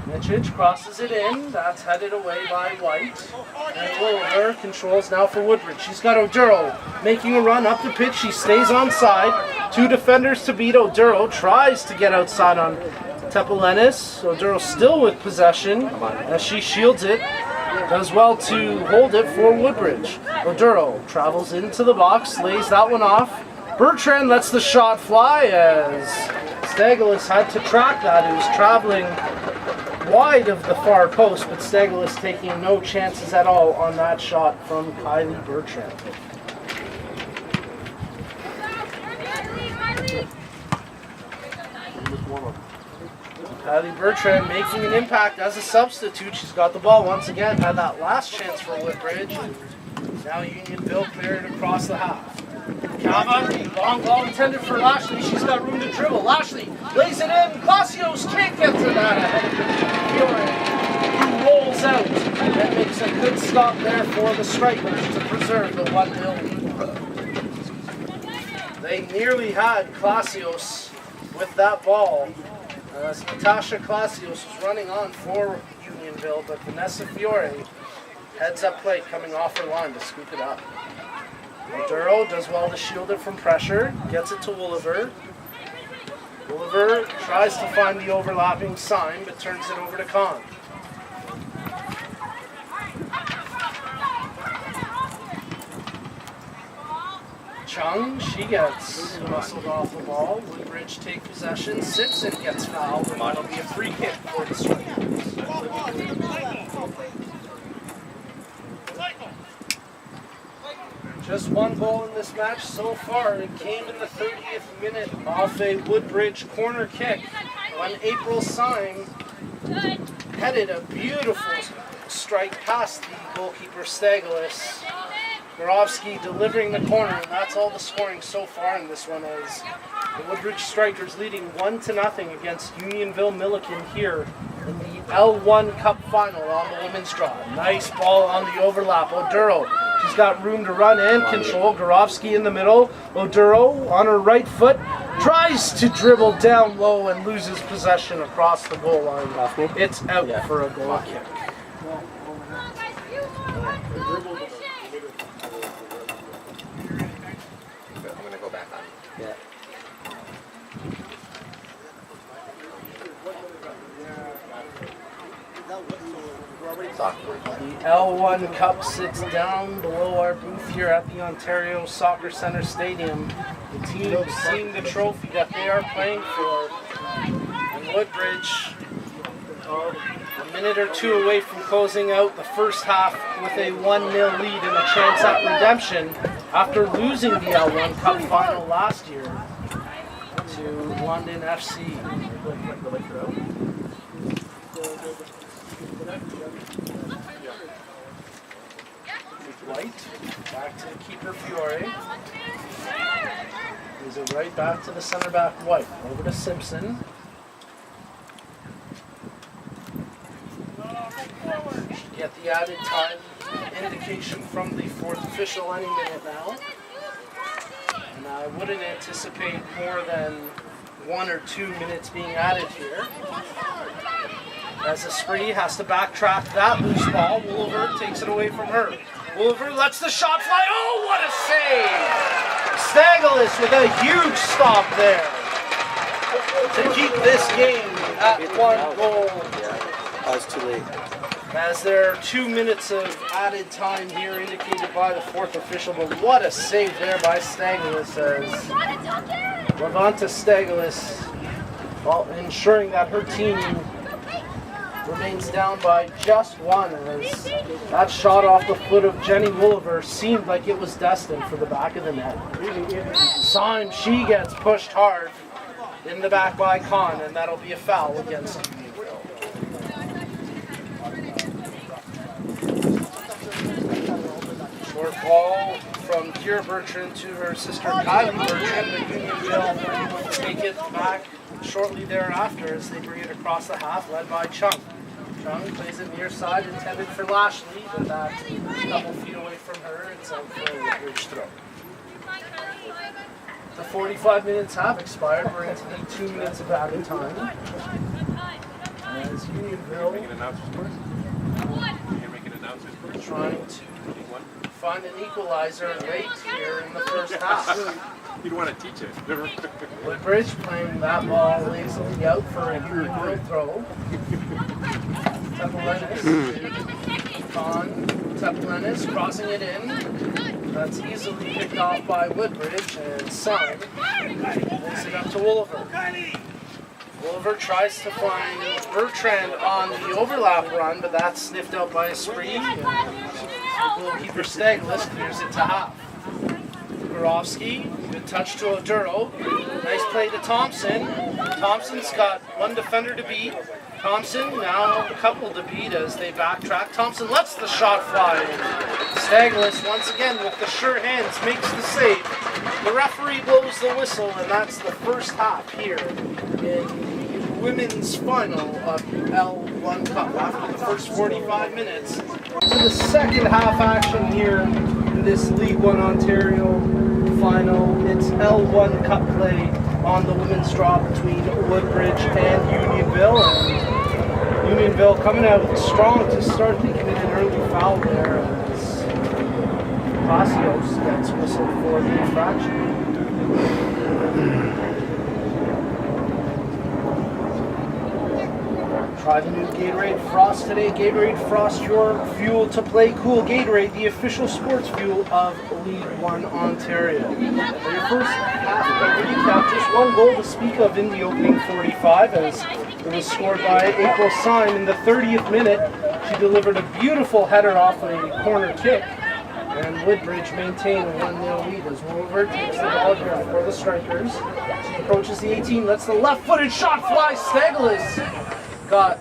Mitchich crosses it in. That's headed away by White. And Oliver controls now for Woodbridge. She's got Oduro making a run up the pitch. She stays onside. Two defenders to beat. Oduro tries to get outside on Tepelenis. Oduro still with possession as she shields it. Does well to hold it for Woodbridge. Oduro travels into the box, lays that one off. Bertrand lets the shot fly as Stagelis had to track that. It was traveling wide of the far post, but Stagelis taking no chances at all on that shot from Kylie Bertrand. Kylie Bertrand making an impact as a substitute. She's got the ball once again. Had that last chance for Woodbridge. Now Unionville cleared across the half. Cava, long ball intended for Lashley. She's got room to dribble. Lashley lays it in. Clasios can't get to that ahead of the who rolls out and makes a good stop there for the Strikers to preserve the 1-0 lead. They nearly had Clasios with that ball. As Natasha Clasios was running on for Unionville, but Vanessa Fiore heads up play coming off her line to scoop it up. Oduro does well to shield it from pressure, gets it to Oliver. Oliver tries to find the overlapping Syme, but turns it over to Khan. Chung, she gets muscled off the ball. Woodbridge take possession. Simpson gets fouled, and it'll be a free kick for the Strikers. Just one goal in this match so far. It came in the 30th minute off a Woodbridge corner kick when April Syme headed a beautiful strike past the goalkeeper Stagelis. Gorofsky delivering the corner, and that's all the scoring so far in this one as the Woodbridge Strikers leading 1-0 against Unionville Milliken here in the L1 Cup final on the women's draw. Nice ball on the overlap. Oduro, she's got room to run in, control. Gorofsky in the middle. Oduro on her right foot tries to dribble down low and loses possession across the goal line. It's out for a goal kick. I'm gonna go back on. Yeah. The L1 Cup sits down below our booth here at the Ontario Soccer Centre Stadium. The team seeing the trophy that they are playing for. And Woodbridge, a minute or two away from closing out the first half with a 1-0 lead and a chance at redemption after losing the L1 Cup final last year to London FC. White, back to the keeper Fiore. Gives it right back to the center back White. Over to Simpson. Get the added time indication from the fourth official any minute now. wouldn't anticipate more than 1 or 2 minutes being added here. As Esprit has to backtrack that loose ball, Woolver takes it away from her. Woolver lets the shot fly. Oh, what a save! Stagelis with a huge stop there to keep this game at 1 goal. Yeah, that was too late. As there are 2 minutes of added time here indicated by the fourth official, but what a save there by Stagelis as Levanta Stagelis, well, ensuring that her team remains down by just 1 as that shot off the foot of Jenny Woolver seemed like it was destined for the back of the net. Syme, she gets pushed hard in the back by Khan, and that'll be a foul against Unionville. Short ball from Kira Bertrand to her sister Kylie Bertrand, but Unionville take it back shortly thereafter as they bring it across the half, led by Chung. Chung plays it near side, intended for Lashley, but that's a couple feet away from her. It's out for a Woodbridge throw. The 45 minutes have expired. We're into the 2 minutes of added time. As Unionville trying to find an equalizer late here in the first half. You don't want to teach it. Woodbridge playing that ball lazily out for a Unionville throw. Tepelenis crossing it in. That's easily picked off by Woodbridge and Syme. Lays it up to Woolver. Woolver tries to find Bertrand on the overlap run, but that's sniffed out by Esprit. Goalkeeper Stagelis clears it to half. Gorofsky, good touch to Oduro. Nice play to Thompson. Thompson's got 1 defender to beat. Thompson now a couple to beat as they backtrack. Thompson lets the shot fly. Stagelis once again with the sure hands makes the save. The referee blows the whistle, and that's the first half here in women's final of L1 Cup after the first 45 minutes. To the second half action here in this League One Ontario final. It's L1 Cup play on the women's draw between Woodbridge and Unionville. And Unionville coming out strong to start. They committed an early foul there as Palacios gets whistled for the infraction. Try the new Gatorade Frost today. Gatorade Frost, your fuel to play cool. Gatorade, the official sports fuel of League One Ontario. For your first half of the recap, just 1 goal to speak of in the opening 45 as it was scored by April Syme in the 30th minute. She delivered a beautiful header off a corner kick, and Woodbridge maintained a 1-0 lead as Woolver takes the ball here for the Strikers. She approaches the 18, lets the left-footed shot fly. Stagelis got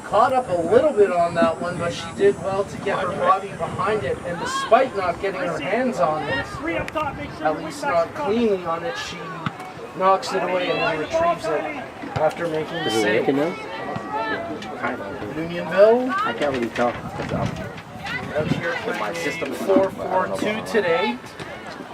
caught up a little bit on that one, but she did well to get her body behind it, and despite not getting her hands on it, at least not cleanly on it, she knocks it away and then retrieves it after making the save. Unionville I can't really tell. out here playing a 4-4-2 today.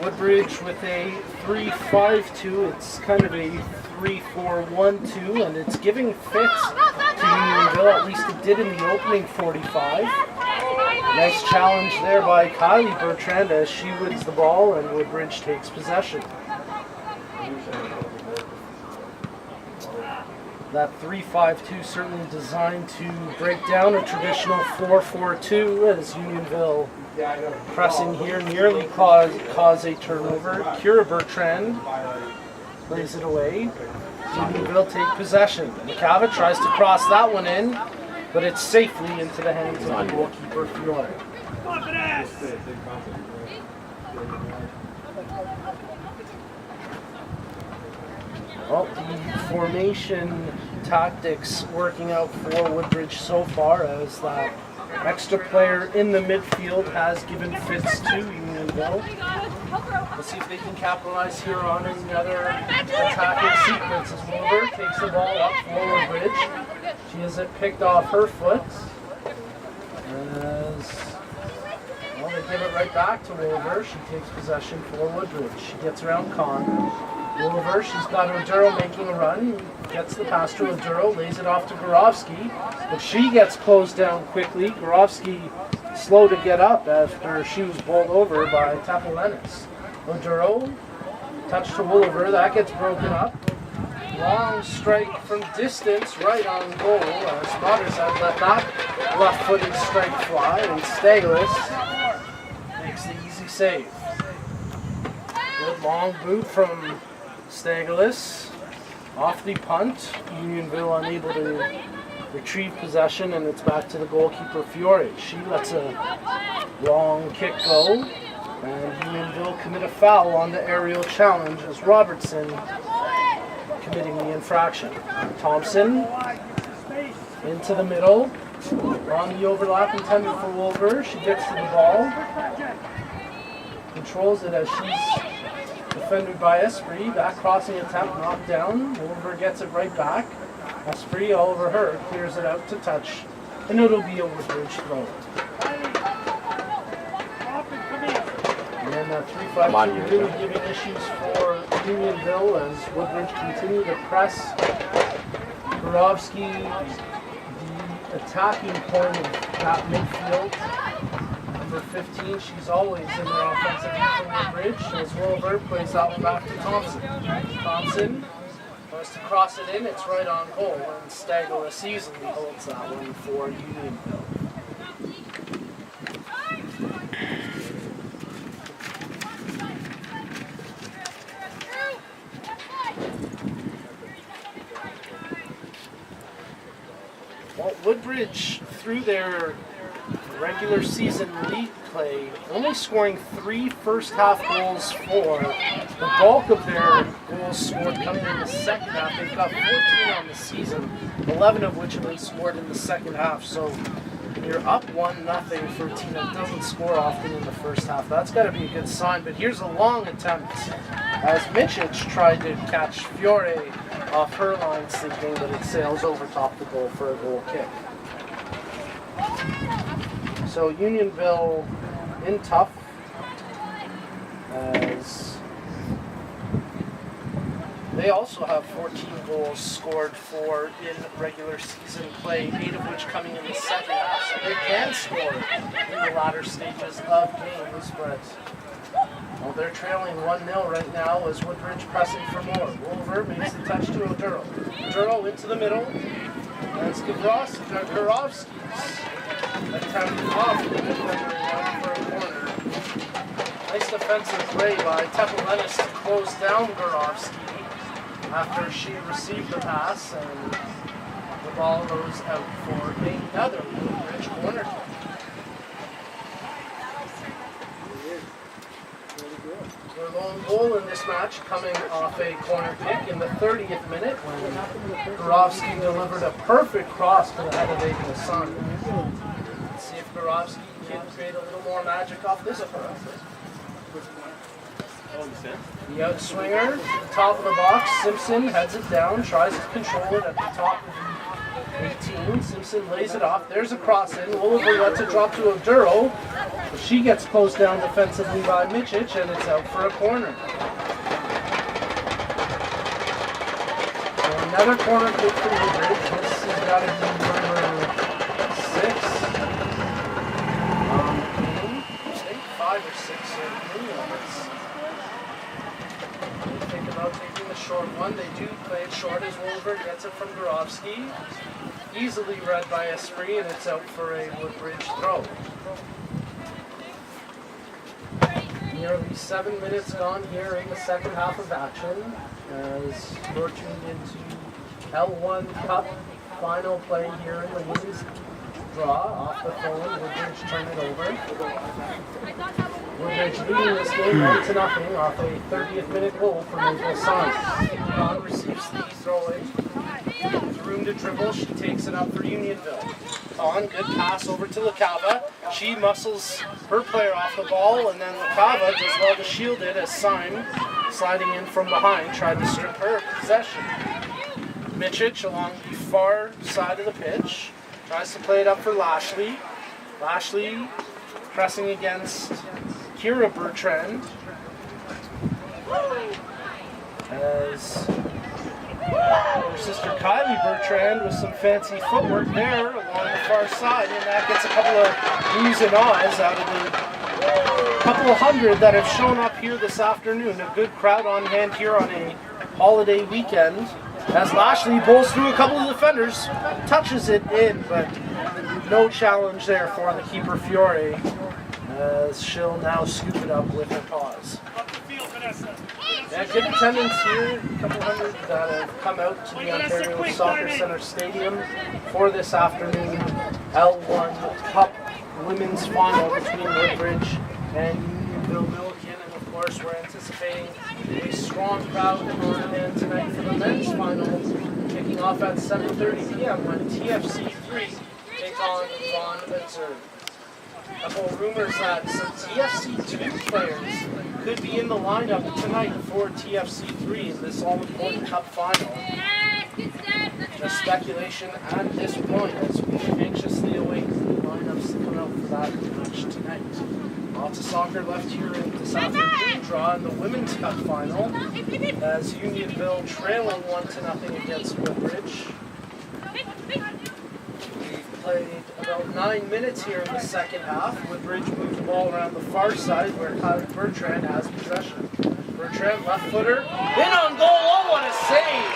Woodbridge with a 3-5-2. It's kind of a 3-4-1-2, and it's giving fits to Unionville. At least it did in the opening 45. Nice challenge there by Kylie Bertrand as she wins the ball and Woodbridge takes possession. That 3-5-2 certainly designed to break down a traditional 4-4-2 as Unionville pressing here nearly cause a turnover. Kira Bertrand plays it away. Unionville take possession. McCava tries to cross that one in, but it's safely into the hands of the goalkeeper Fiore. Well, the formation tactics working out for Woodbridge so far as that extra player in the midfield has given fits to Unionville. Let's see if they can capitalize here on another attacking sequence as Woolver takes the ball up for Woodbridge. She has it picked off her foot. As well, They give it right back to Wolver. She takes possession for Woodbridge. She gets around Con. Wolver, she's got Oduro making a run. Gets the pass to Oduro, lays it off to Gorovsky. But she gets closed down quickly. Gorovsky slow to get up after she was bowled over by Tapalenis. Oduro, touch to Wolver. That gets broken up. Long strike from distance, right on goal. Spotters have let that left-footed strike fly, and Staglis makes the easy save. Good long boot from Staglis. Off the punt. Unionville unable to retrieve possession, and it's back to the goalkeeper Fiore. She lets a long kick go, and Unionville commit a foul on the aerial challenge as Robertson committing the infraction. Thompson into the middle. On the overlap intended for Wolver. She gets to the ball. Controls it as she's defended by Esprit. Back crossing attempt knocked down. Wolver gets it right back. Esprit all over her. Clears it out to touch. And it'll be a Woodbridge throw. And then 3-5-2 really giving issues for Unionville as Woodbridge continue to press Gorovsky, the attacking point of that midfield. Number 15, she's always in their offensive end for Woodbridge as Wolver plays that one back to Thompson. Thompson tries to cross it in, it's right on goal, and Staglis easily holds that one for Unionville. Woodbridge, through their regular season league play, only scoring 3 first-half goals for. The bulk of their goals scored coming in the second half. They've got 14 on the season, 11 of which have been scored in the second half. So you're up 1-0 for a team that doesn't score often in the first half. That's got to be a good sign. But here's a long attempt as Michich tried to catch Fiore off her line sinking, but it sails over top the goal for a goal kick. So Unionville in tough as they also have 14 goals scored for in regular season play, 8 of which coming in the second half. So they can score in the latter stages of games, but well, they're trailing 1-0 right now as Woodbridge pressing for more. Wolver makes the touch to Oduro. Oduro into the middle. That's Gorovsky's attempt off the defender for a corner. Nice defensive play by Tapalenis to close down Gorovsky after she received the pass, and the ball goes out for another Woodbridge corner kick. Their lone goal in this match coming off a corner kick in the 30th minute when Gorovsky delivered a perfect cross to the head of Aidan Hassan. Let's see if Gorovsky can create a little more magic off this pass. The outswinger, top of the box, Simpson heads it down, tries to control it at the top of the 18. Simpson lays it off. There's a cross in. Wolver lets it drop to Oduro. She gets closed down defensively by Michich, and it's out for a corner. So another corner kick for Woodbridge. This has got to be number 6. I think 5 or 6 certainly. They think about taking the short one. They do play it short as Wolver gets it from Gorovsky. Easily read by Esprit, and it's out for a Woodbridge throw. Nearly 7 minutes gone here in the second half of action as we're tuned into L1 final play here in the women's draw. Off the phone, Woodbridge turn it over. Woodbridge leading this game 1-0 off a 30th minute goal from Maple Sun. Don receives the throw-in. Room to dribble, she takes it up for Unionville. On, good pass over to LaCava. She muscles her player off the ball, and then LaCava does well to shield it as Syme, sliding in from behind, tried to strip her possession. Michich along the far side of the pitch, tries to play it up for Lashley. Lashley pressing against Kira Bertrand. As her sister Kylie Bertrand with some fancy footwork there along the far side, and that gets a couple of oohs and ahs out of the couple of hundred that have shown up here this afternoon. A good crowd on hand here on a holiday weekend. As Lashley bowls through a couple of defenders, touches it in, but no challenge there for the keeper Fiore, as she'll now scoop it up with her paws. Yeah, good attendance here, a couple hundred that have come out to the Ontario Soccer Centre Stadium for this afternoon L1 Cup Women's Final between Woodbridge and Unionville Milliken, and of course we're anticipating a strong crowd on hand tonight for the men's final, kicking off at 7:30 p.m. when TFC 3 take on Vaughan Observe. A couple of rumors that some TFC 2 players could be in the lineup tonight for TFC 3 in this all-important cup final. Just speculation at this point as we anxiously await the lineups to come out for that match tonight. Lots of soccer left here in this afternoon draw in the Women's Cup final as Unionville trailing 1-0 against Woodbridge. We've played about 9 minutes here in the second half. Woodbridge moved the ball around the far side where Kylie Bertrand has possession. Bertrand, left footer, in on goal, oh what a save!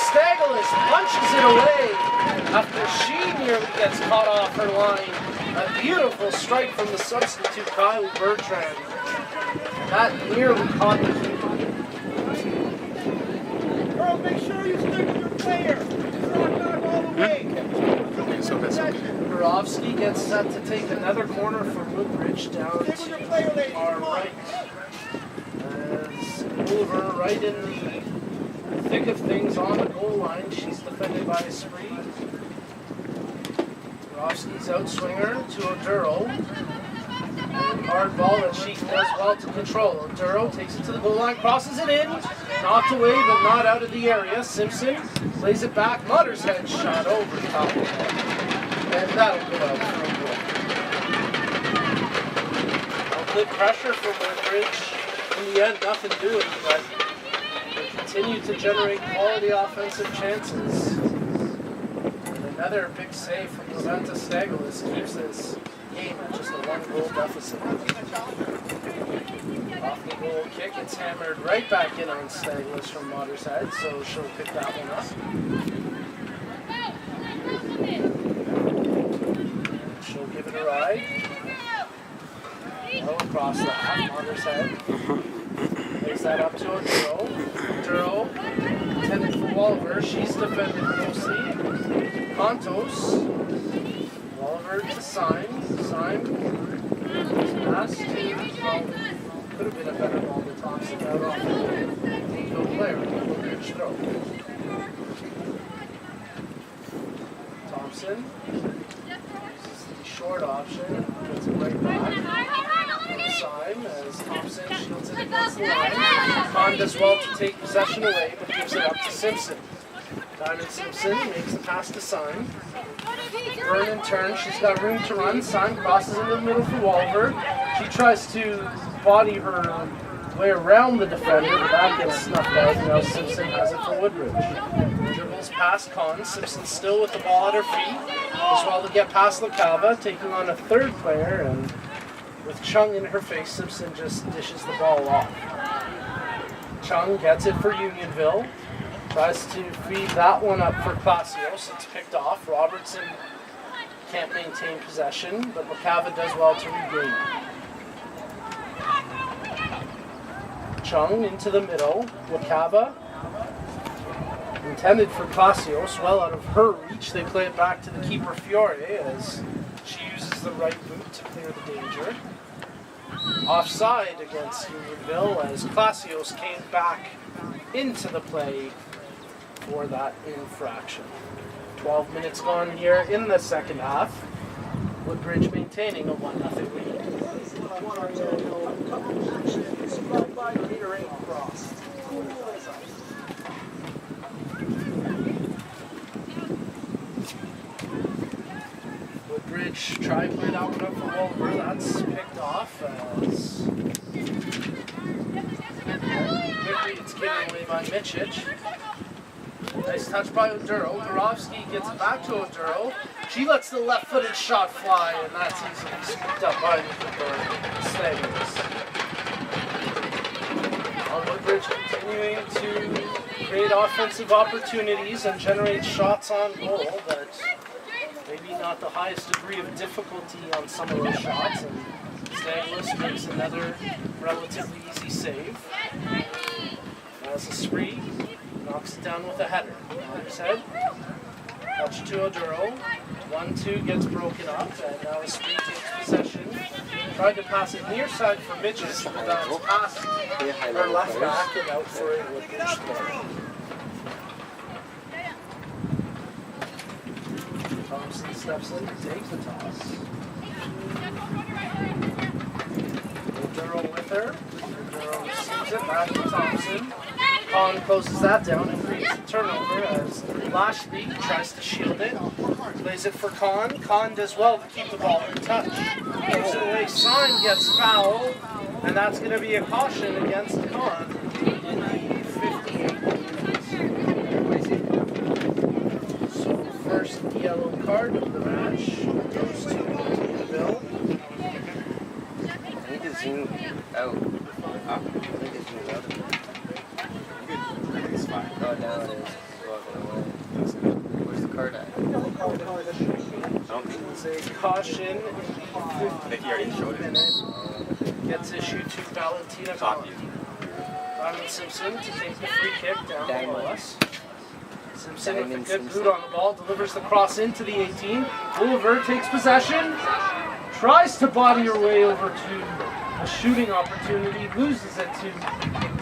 Stagelis punches it away after she nearly gets caught off her line. A beautiful strike from the substitute Kylie Bertrand. That nearly caught the keeper. Earl, make sure you stick with your player. Rock back all the way. Borowski gets set to take another corner for Woodbridge down to our right. As Oliver right in the thick of things on the goal line. She's defended by Esprit. Borowski's outswinger to Oduro. Hard ball that she does well to control. Oduro takes it to the goal line, crosses it in. Knocked away, but not out of the area. Simpson plays it back. Mutter's head shot over the top of it. And that'll go out for a goal. Well, good pressure from Woodbridge. In the end, nothing doing, but they continue to generate quality offensive chances. And another big save from Leventa Stagelis keeps this game at just a 1-goal deficit. Off the goal kick, it's hammered right back in on Stagelis from Waterside, so she'll pick that one up. She'll give it a ride. Well, across the half, Waterside. Lays that up to Oduro. Oduro, intended for Walliver, she's defended closely. Contos. Walliver to Syme. Syme. Pass to, well, could have been a better ball to Thompson. Out off the player. Woodbridge throw. Thompson. Uses the short option. Gets it right back. Syme as Thompson shields it against the line. Kahn does well to take possession away, but gives it up to Simpson. Diamond Simpson makes the pass to Syme. Vernon turns, she's got room to run. Syme crosses into the middle for Walver. She tries to body her way around the defender, but that gets snuffed out. Now Simpson has it for Woodbridge. Dribbles past Kahn. Simpson still with the ball at her feet. As well to get past LaCava, taking on a third player, and with Chung in her face, Simpson just dishes the ball off. Chung gets it for Unionville. Tries to feed that one up for Clasios. It's picked off. Robertson can't maintain possession, but LaCava does well to regain it. Chung into the middle. LaCava intended for Clasios, well out of her reach. They play it back to the keeper Fiore as she uses the right boot to clear the danger. Offside against Unionville as Clasios came back into the play for that infraction. 12 minutes gone here in the second half. Woodbridge maintaining a 1-0 lead. Woodbridge tried to play that one up for Walver. That's picked by Michich. Nice touch by Oduro. Gorovsky gets it back to Oduro. She lets the left-footed shot fly, and that's easily scooped up by Slavers. Woodbridge continuing to create offensive opportunities and generate shots on goal, but maybe not the highest degree of difficulty on some of those shots. And Staglis makes another relatively easy save. As a spree, knocks it down with a header. On his head. Touch to Oduro. 1-2 gets broken up, and now a spree takes possession. Tried to pass it near side for Mitchell, but that's past her left back and out for a Woodbridge throw. Thompson steps in to take the toss. Oduro with her. Oduro receives it back to Thompson. Con closes that down and creates a turnover as Lashby tries to shield it. Plays it for Con. Con does well to keep the ball in touch. Gives it away. Sign gets fouled, and that's going to be a caution against Con in the 58th. So first yellow card of the match goes to Unionville. I need to zoom out. I need to zoom out. It's fine. Oh, now it is. Where's the card at? I don't think It's a caution in the he already showed 58th it. minute. Gets issued to Valentina Con. Diamond Simpson to take the free kick down below us. Simpson with a good boot on the ball, delivers the cross into the 18. Bolivar takes possession, tries to body her way over to a shooting opportunity, loses it to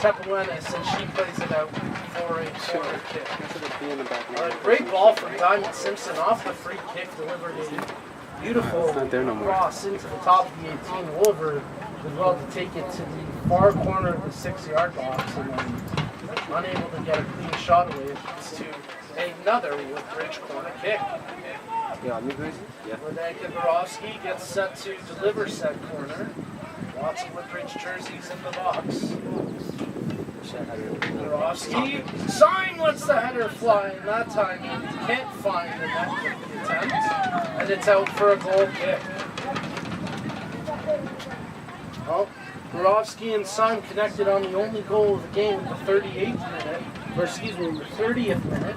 Tepuenis, and she plays it out for a corner kick. Great ball from Diamond Simpson off the free kick, delivered a beautiful cross into the top of the 18. Wolver did well to take it to the far corner of the 6-yard box, and then unable to get a clean shot away. It leads to another Woodbridge corner kick. Ledanka Gorovsky gets set to deliver said corner. Lots of Woodbridge jerseys in the box. Gorovsky, Sign lets the header fly, and that time he can't find the net with the attempt, and it's out for a goal kick. Well, Gorovsky and Sign connected on the only goal of the game in the 38th minute, or excuse me, in the 30th minute,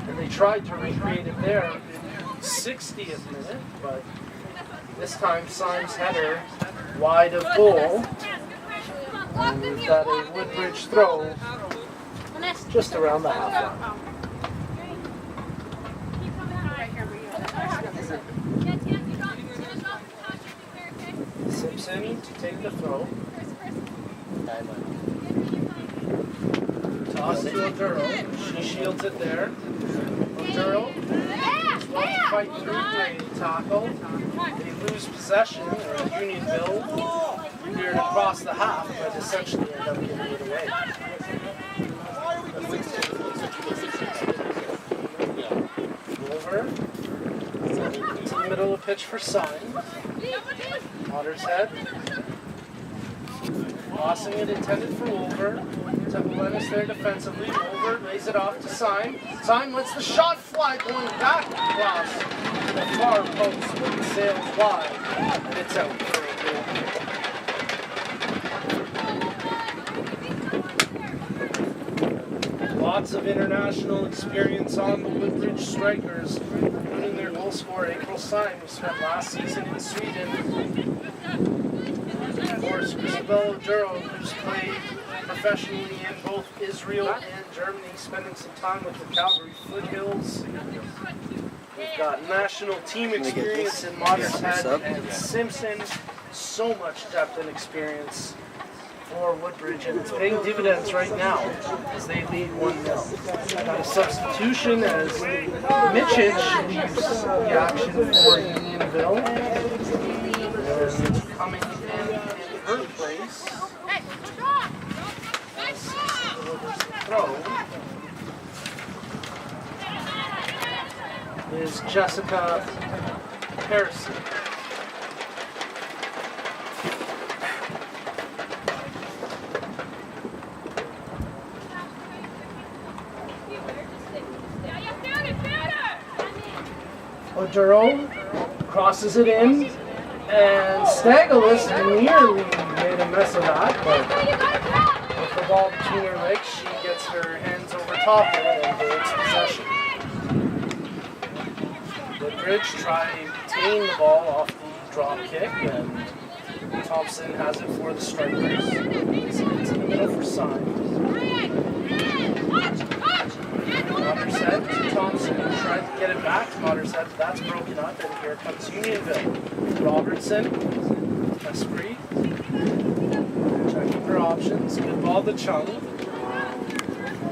and they tried to recreate it there in the 60th minute, but this time Sign's header wide of goal. And we've got a Woodbridge throw just around the half line. Simpson to take the throw. Toss to Oduro. She shields it there. Oduro is well to fight through a tackle. They lose possession, or Unionville veered across the half, but essentially end up giving it away. Over to the middle of the pitch for Sign. Otter's head. Crossing it intended for Wolver. Tepuenis there defensively. Wolver lays it off to Sign. Sign lets the shot fly, going back across the far post, but it sails wide, and it's out for a goal. Lots of international experience on the Woodbridge Strikers, including their goal scorer April Sign, who spent last season in Sweden. Of course, Isabel Oduro, who's played professionally in both Israel and Germany, spending some time with the Calgary Foothills. We've got national team experience in Mottershead and Simpson. So much depth and experience for Woodbridge, and it's paying dividends right now as they lead 1-0. Got a substitution as Mitchich leaves the action for Unionville. And coming in her place throw is Jessica Harrison. Oduro crosses it in, and Stagelis nearly made a mess of that, but with the ball between her legs, she gets her hands over top of it and holds possession. Woodbridge try to retain the ball off the drop kick, and Thompson has it for the strikers. It's into the middle for Sign. Motterset to Thompson, tried to get it back to Motterset, but that's broken up, and here comes Unionville. Robertson, Esprit, checking her options, good ball to Chung.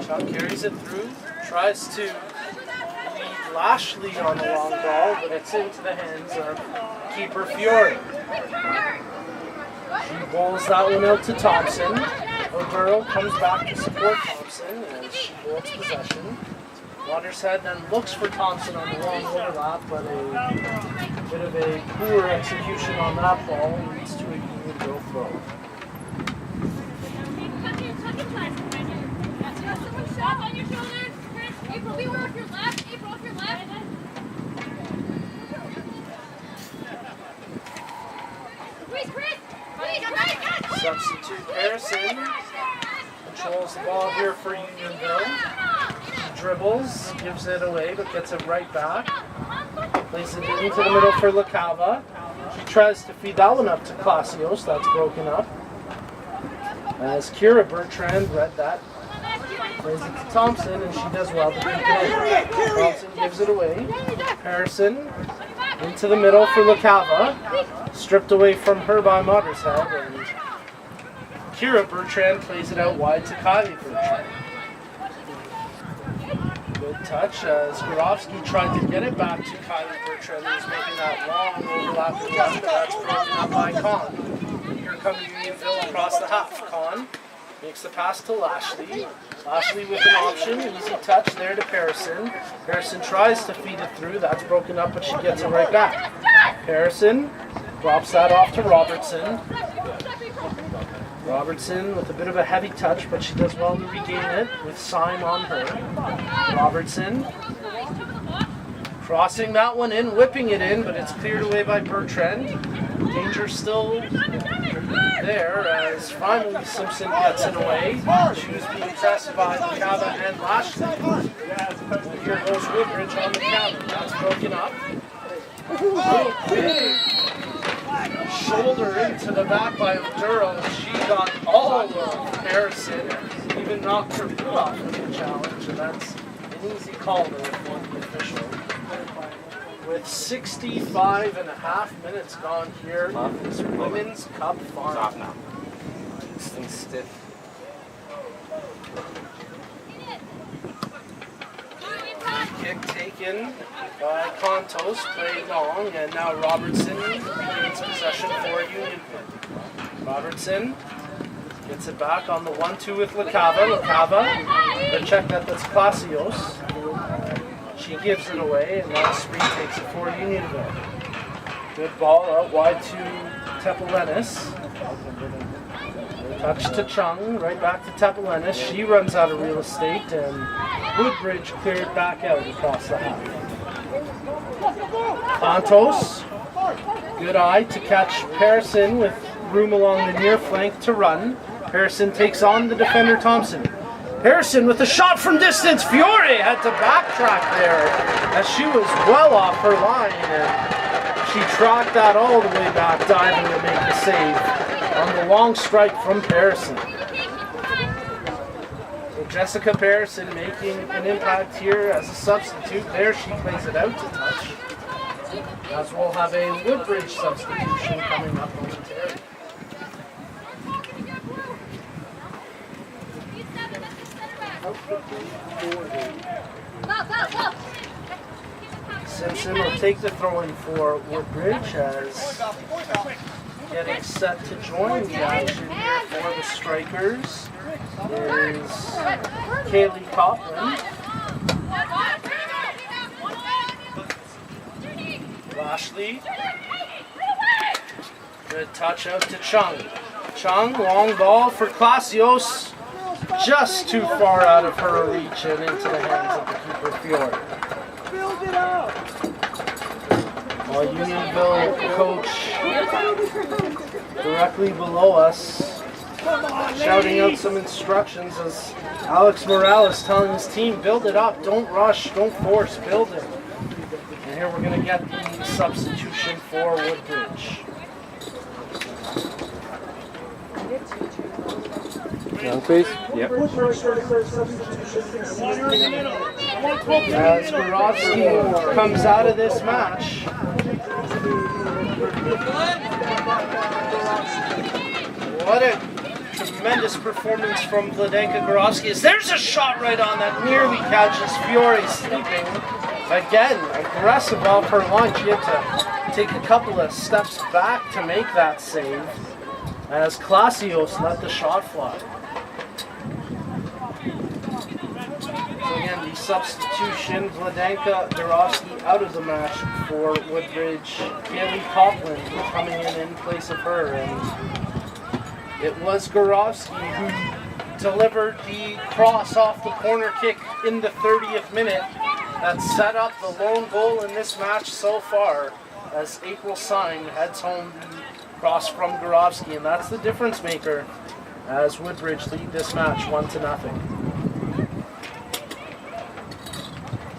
Chung carries it through, tries to lead Lashley on the long ball, but it's into the hands of keeper Fiore. She bowls that one out to Thompson. Oduro comes back to support Thompson as she holds possession. Watershead then looks for Thompson on the long overlap, but a bit of a poor execution on that ball leads to a Unionville throw. Substitute Harrison controls the ball here for Unionville. Dribbles, gives it away, but gets it right back. Places it into the middle for LaCava. She tries to feed that one up to Clasios, that's broken up. As Kira Bertrand read that. Plays it to Thompson, and she does well to keep it in. Thompson gives it away. Harrison into the middle for LaCava. Stripped away from her by Mottershead, and Kira Bertrand plays it out wide to Kylie Bertrand. Good touch as Gorovsky tried to get it back to Kylie Bertrand, who's making that long overlapping run, but that's broken up by Kahn. Here comes Unionville across the half. Kahn makes the pass to Lashley. Lashley with an option, easy touch there to Harrison. Harrison tries to feed it through, that's broken up, but she gets it right back. Harrison drops that off to Robertson. Robertson with a bit of a heavy touch, but she does well to regain it with Sign on her. Robertson crossing that one in, whipping it in, but it's cleared away by Bertrand. Danger still there as finally Simpson gets it away. She was being pressed by LaCava and Lashley. And here goes Woodbridge on the counter. That's broken up. Big shoulder into the back by Oduro. She got all of Harrison and even knocked her foot off of the challenge, and that's an easy call there for the official. With 65.5 minutes gone here in this Women's Cup final. Stop now. Stay stiff. Kick taken by Contos, played long, and now Robertson regains possession for Unionville. Robertson gets it back on the 1-2 with LaCava. LaCava, the check that's Clasios. She gives it away, and now Spree takes it for Unionville. Good ball out wide to Tepelenis. Touch to Chung, right back to Tepelenis. She runs out of real estate, and Woodbridge cleared back out across the half. Contos, good eye to catch Harrison with room along the near flank to run. Harrison takes on the defender Thompson. Harrison with a shot from distance. Fiore had to backtrack there as she was well off her line, and she tracked that all the way back, diving to make the save on the long strike from Harrison. So Jessica Harrison making an impact here as a substitute. There she plays it out to touch. As we'll have a Woodbridge substitution coming up momentarily. Simpson will take the throw-in for Woodbridge as getting set to join the action here for the strikers is Kaylee Copeland. Lashley. Good touch out to Chung. Chung, long ball for Clasios. Just too far out of her reach and into the hands of the keeper Fiore. Build it up. While Unionville coach directly below us, shouting out some instructions as Alex Morales telling his team, build it up, don't rush, don't force, build it. And here we're going to get the substitution for Woodbridge. Young face? Yep. As Gorovsky comes out of this match, what a tremendous performance from Vladenka Gorovsky. There's a shot right on that nearly catches Fiore sleeping. Again, aggressive off her line. She had to take a couple of steps back to make that save as Klasios let the shot fly. So again, the substitution, Vladenka Gorovsky out of the match for Woodbridge. Kaylee Copeland coming in place of her. And it was Gorovsky who delivered the cross off the corner kick in the 30th minute that set up the lone goal in this match so far as April Sign heads home the cross from Gorovsky, and that's the difference maker as Woodbridge lead this match 1-0.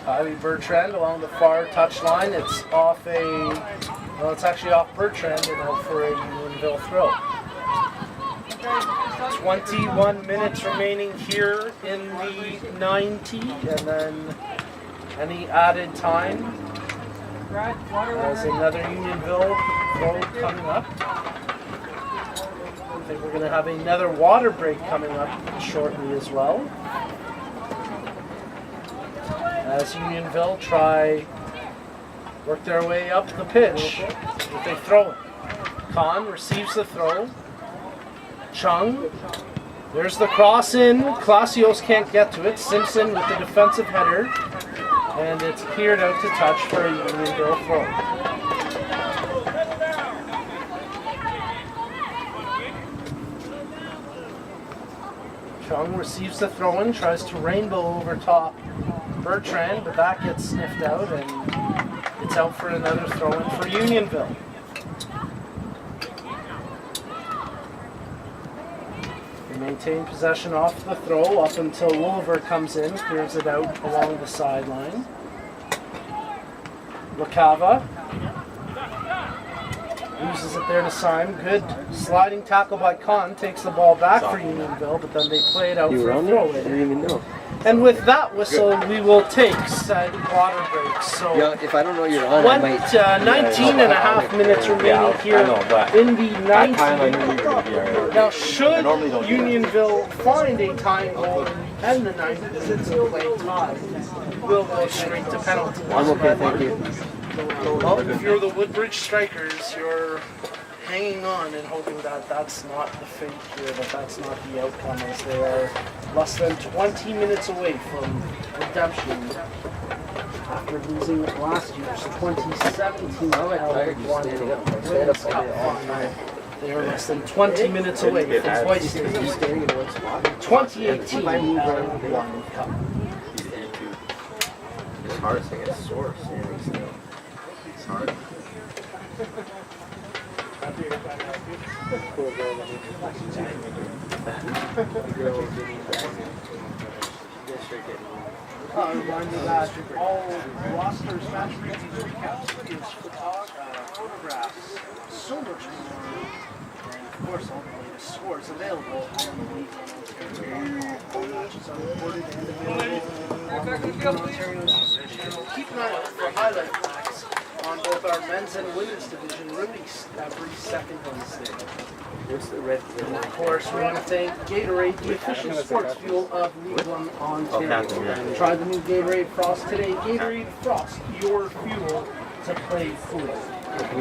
Kylie Bertrand along the far touchline. It's off it's actually off Bertrand and out for a Unionville throw. 21 minutes remaining here in the 90, and then any added time as another Unionville throw coming up. I think we're going to have another water break coming up shortly as well, as Unionville work their way up the pitch with a throw in. Khan receives the throw. Chung, there's the cross in. Klasios can't get to it. Simpson with the defensive header, and it's cleared out to touch for a Unionville throw. Chung receives the throw in, tries to rainbow over top Bertrand, but that gets sniffed out, and it's out for another throw in for Unionville. They maintain possession off the throw up until Wolver comes in, clears it out along the sideline. LaCava loses it there to Syme. Good sliding tackle by Khan, takes the ball back for Unionville, but then they play it out for a throw in. I didn't even know. And with that whistle, we will take said water break. So Yeah, if I don't know you're on, I might. 19 and a half minutes remaining here in the 90. Now, should Unionville find a tying goal and the 90 minutes of play tied, we'll go straight to penalty. I'm okay, thank you. Well, if you're the Woodbridge Strikers, you're hanging on and hoping that that's not the fate here, that that's not the outcome, as they are less than 20 minutes away from redemption after losing last year's 2017 L1OW Women's Cup final. They are less than 20 minutes away from hoisting the 2018 L1 Cup. It's hard to get sore standing still. It's hard. I remind you that all rosters, match previews, recaps, videos, photographs, so much more, and of course all the latest scores available on the League1Ontario.com. Matches are recorded and available on the League1Ontario's channel. Keep an eye out for highlight packs on both our men's and women's division, released every second Wednesday. What's the red? And of course, we want to thank Gatorade, the official sports fuel of League1 Ontario. Try the new Gatorade Frost today. Gatorade Frost, your fuel to play cool.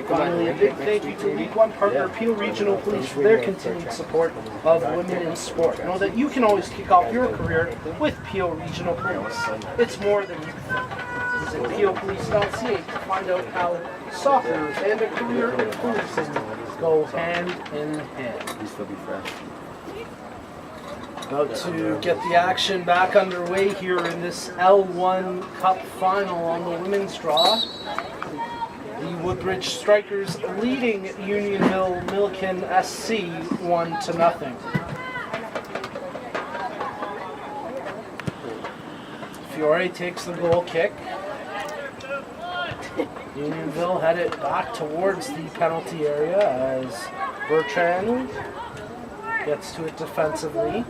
Finally, a big thank you to League1 partner Peel Regional Police for their continued support of women in sport. Know that you can always kick off your career with Peel Regional Police. It's more than you think. Visit peelpolice.ca to find out how soccer and a career in policing go hand in hand. About to get the action back underway here in this L1 Cup final on the women's draw. The Woodbridge Strikers leading Unionville Milliken SC 1-0. Fiore takes the goal kick. Unionville headed back towards the penalty area as Bertrand gets to it defensively.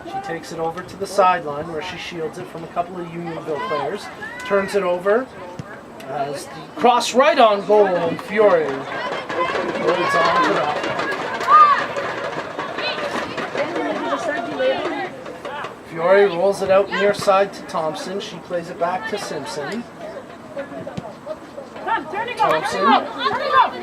She takes it over to the sideline where she shields it from a couple of Unionville players. Turns it over as the cross right on goal, and Fiore loads on to that. Fiore rolls it out near side to Thompson. She plays it back to Simpson. Thompson,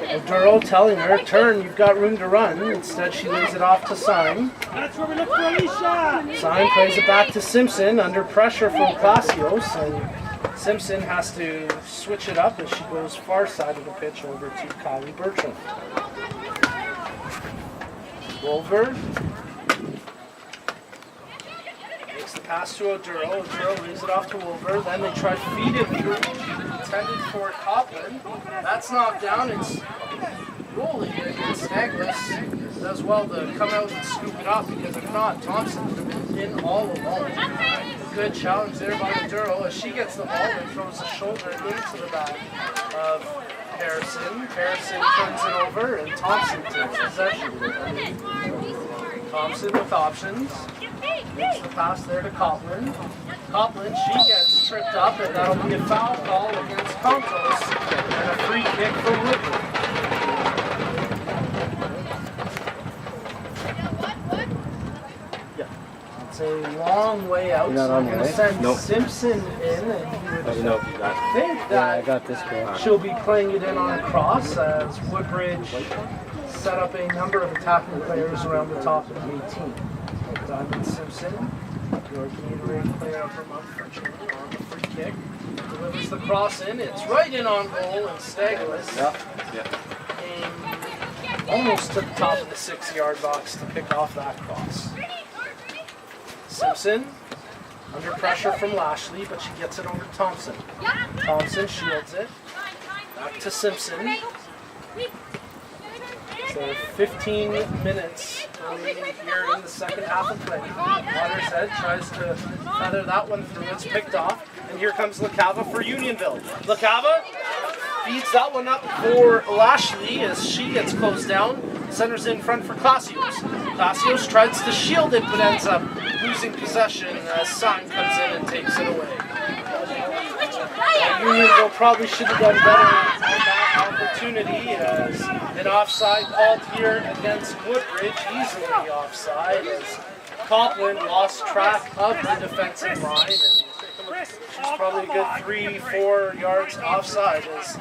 O'Durrow telling her, turn, you've got room to run. Instead, she lays it off to Syme. That's where we look for Alicia. Syme plays it back to Simpson under pressure from Clasios, and Simpson has to switch it up as she goes far side of the pitch over to Kylie Bertrand. Wolver makes the pass to O'Durrow. O'Durrow lays it off to Wolver. Then they try to feed it through. Intended for Copland. That's knocked down. It's goalie against Douglas. Does well to come out and scoop it up, because if not, Thompson would have been in all alone. Good challenge there by O'Durrow as she gets the ball and throws a shoulder into the back of Harrison. Harrison turns it over and Thompson takes possession. Thompson with options. Makes the pass there to Copland. Copland, she gets tripped up, and that'll be a foul call against Contos and a free kick for Woodbridge. Yeah, it's a long way out, so I'm going to send Simpson in, and he would think that she'll be playing it in on a cross as Woodbridge set up a number of attacking players around the top of the 18. Diamond Simpson, your Gatorade player of the month for June on the free kick. Delivers the cross in. It's right in on goal, and Stagelis came almost to the top of the 6-yard box to pick off that cross. Simpson under pressure from Lashley, but she gets it over to Thompson. Thompson shields it. Back to Simpson. So 15 minutes remaining here in the second half of play. Watershead tries to feather that one through. It's picked off. And here comes LaCava for Unionville. LaCava feeds that one up for Lashley as she gets closed down. Centers in front for Clasios. Clasios tries to shield it but ends up losing possession as Syme comes in and takes it away. Unionville probably should have done better on that opportunity as an offside called here against Woodbridge, easily offside as Copland lost track of the defensive line, and she's probably a good 3-4 yards offside as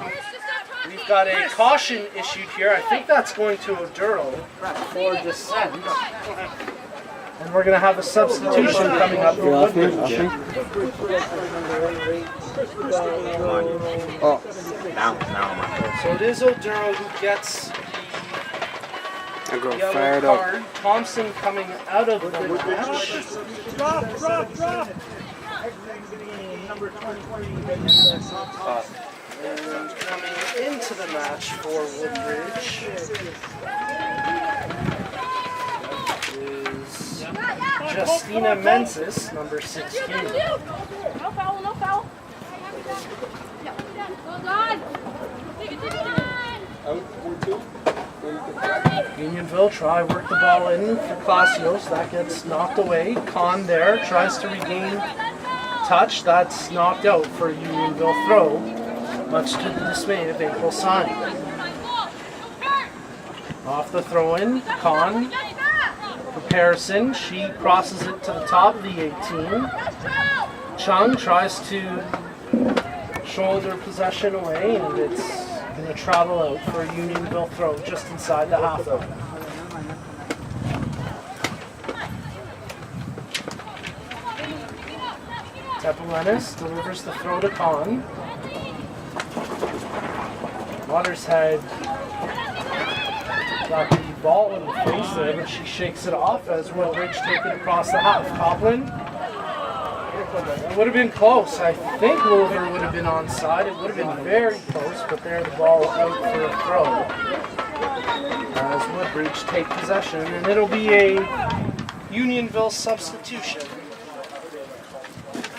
we've got a caution issued here. I think that's going to O'Durrow for descent. And we're going to have a substitution coming up for Woodbridge. Oh, now. So it is O'Durrow who gets the yellow card. Thompson coming out of the match. Drop. And coming into the match for Woodbridge is Justina Mensis, number 16. No foul. Unionville try work the ball in for Clasios. That gets knocked away. Kahn there tries to regain touch. That's knocked out for a Unionville throw, much to the dismay of April Syme. Off the throw-in, Kahn for Harrison. She crosses it to the top of the 18. Chung tries to shoulder possession away, and it's going to travel out for a Unionville throw just inside the half line. Tepelenis delivers the throw to Kahn. Watershead got the ball in the face there, but she shakes it off as Woodbridge take it across the half. Copland It would have been close. I think Wolver would have been onside. It would have been very close, but there the ball out for a throw. As Woodbridge take possession, and it'll be a Unionville substitution.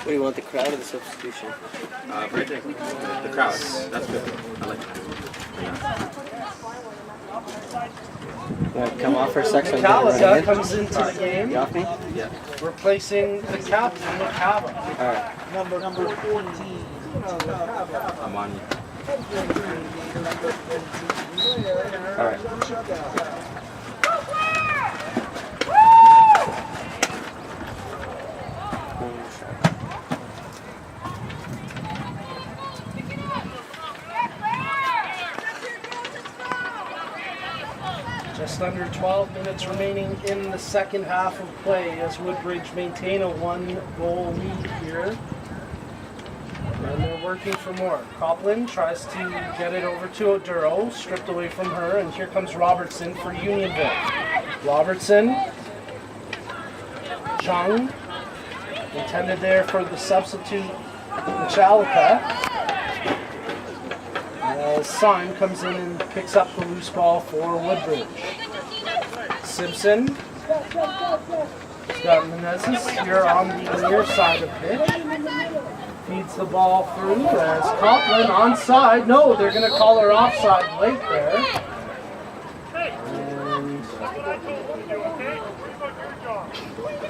What do you want, the crowd or the substitution? Right there. The crowd. That's good. I like that. You want to come off for a second? Metallica comes into the game, You off me? Yeah. replacing the captain, McCava. Alright. Number 14. I'm on you. Alright. Just under 12 minutes remaining in the second half of play as Woodbridge maintain a 1-goal lead here. And they're working for more. Copland tries to get it over to Oduro, stripped away from her, and here comes Robertson for Unionville. Robertson, Chung, intended there for the substitute Metallica. Syme comes in and picks up the loose ball for Woodbridge. Simpson. He's got Menezes here on the near side of pitch. Feeds the ball through as Copland onside. No, they're going to call her offside late there.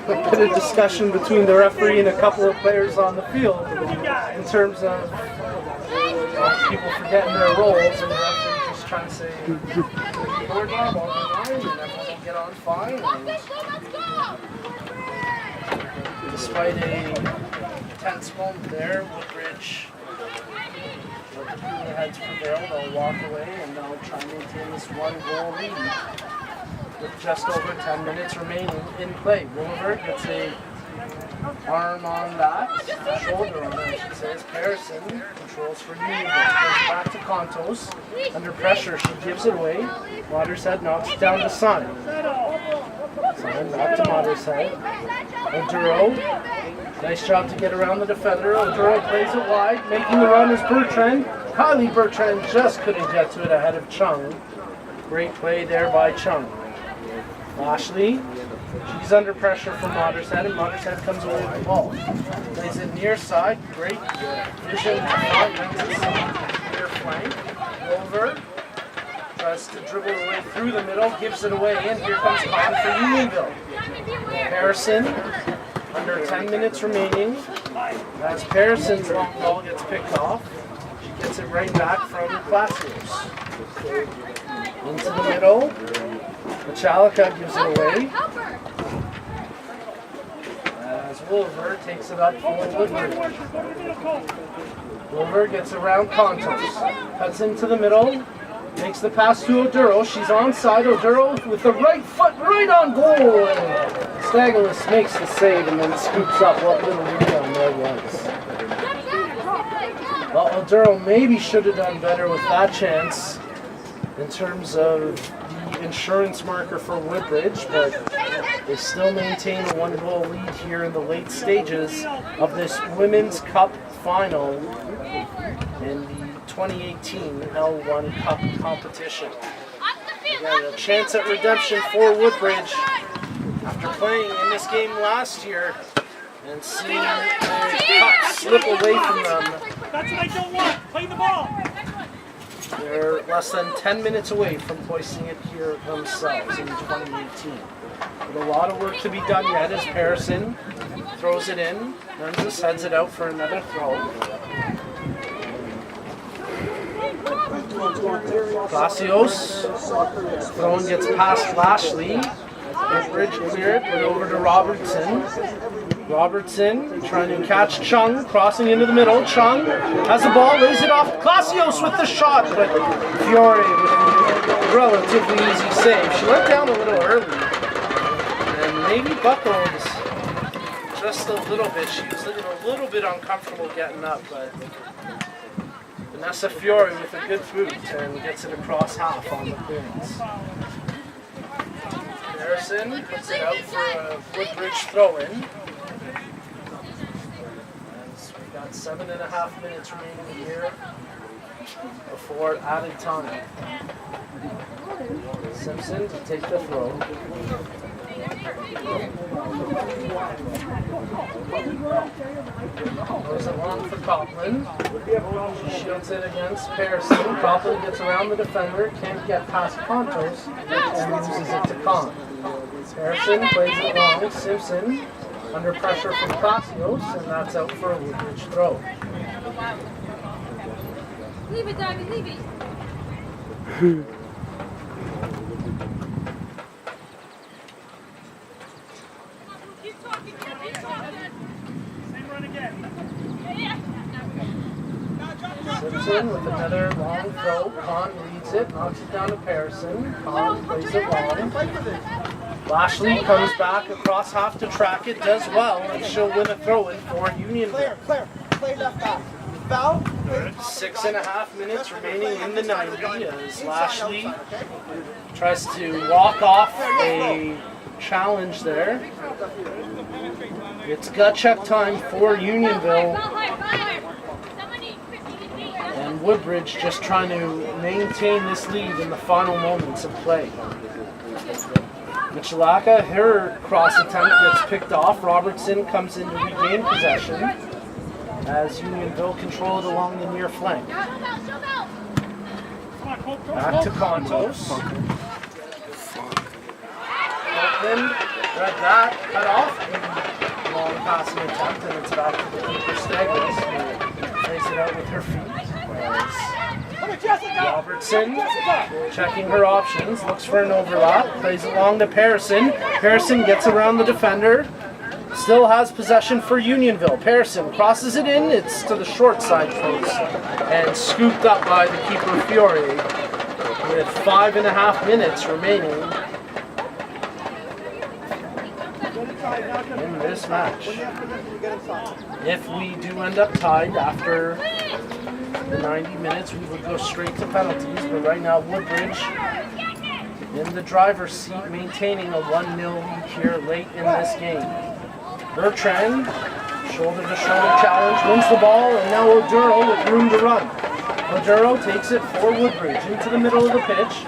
And a bit of discussion between the referee and a couple of players on the field in terms of people forgetting their roles, and the referee just trying to say, board ball, ball line, and everyone will get on fine. And despite a tense moment there, Woodbridge, the heads prevail, they'll walk away and they'll try and maintain this 1-goal lead with just over 10 minutes remaining in play. Wolver gets a arm on that, shoulder on that, I should say, as Harrison controls for Unionville. Goes back to Contos. Under pressure, she gives it away. Watershead knocks it down to Syme. Syme back to Watershead. Oduro. Nice job to get around the defender. Oduro plays it wide. Making the run is Bertrand. Kylie Bertrand just couldn't get to it ahead of Chung. Great play there by Chung. Ashley. She's under pressure from Watershead, and Watershead comes away with the ball. Plays it near side. Great vision. Near flank. Over. Tries to dribble away through the middle. Gives it away, and here comes Con for Unionville. Harrison. Under 10 minutes remaining. As Harrison's long ball gets picked off, she gets it right back from Classios. Into the middle. Metallica gives it away. As Wolver takes it up for Woodbridge. Wolver gets around Contos. Cuts into the middle. Makes the pass to Oduro. She's onside. Oduro with the right foot right on goal. And Stagelis makes the save and then scoops up what little rebound there was. Well, Oduro maybe should have done better with that chance in terms of the insurance marker for Woodbridge, but they still maintain a 1-goal lead here in the late stages of this Women's Cup final in the 2018 L1 Cup competition. Again, a chance at redemption for Woodbridge after playing in this game last year and seeing their cup slip away from them. That's what I don't want. Play the ball. They're less than 10 minutes away from hoisting it here themselves in 2018. With a lot of work to be done yet as Harrison throws it in. Menzies heads it out for another throw. Classios. Throwing gets past Lashley. Woodbridge clear it, but over to Robertson. Robertson trying to catch Chung, crossing into the middle. Chung has the ball, lays it off. Classios with the shot, but Fiore with the relatively easy save. She went down a little early and maybe buckled just a little bit. She was looking a little bit uncomfortable getting up, but Vanessa Fiore with a good boot and gets it across half on the clearance. Harrison puts it out for a Woodbridge throw-in. 7.5 minutes remaining here before added time. Simpson to take the throw. Goes it long for Copeland. She shields it against Pearson. Copeland gets around the defender, can't get past Contos, and loses it to Con. Pearson plays it long. Simpson under pressure from Casios, and that's out for a Woodbridge throw. Leave it, David, leave it. Keep talking, keep talking. Same run again. Simpson with another long throw. Con leads it, knocks it down to Pearson. Con plays it long. Lashley comes back across half to track it, does well, and she'll win a throw-in for Unionville. Clear. Play left back. Foul. 6.5 minutes remaining in the 90 as Lashley tries to walk off a challenge there. It's gut check time for Unionville, and Woodbridge just trying to maintain this lead in the final moments of play. Michalaka, her cross attempt gets picked off. Robertson comes in to regain possession as Unionville control it along the near flank. Back to Contos. Copeland read that, cut off. Long passing attempt, and it's back to the keeper Steglis, who plays it out with her feet. Robertson checking her options, looks for an overlap, plays it long to Pearson. Pearson gets around the defender, still has possession for Unionville. Pearson crosses it in, it's to the short side post, and scooped up by the keeper Fiore with 5.5 minutes remaining in this match. If we do end up tied after the 90 minutes, we will go straight to penalties, but right now Woodbridge in the driver's seat, maintaining a 1-0 lead here late in this game. Bertrand, shoulder-to-shoulder challenge, wins the ball, and now Oduro with room to run. Oduro takes it for Woodbridge into the middle of the pitch,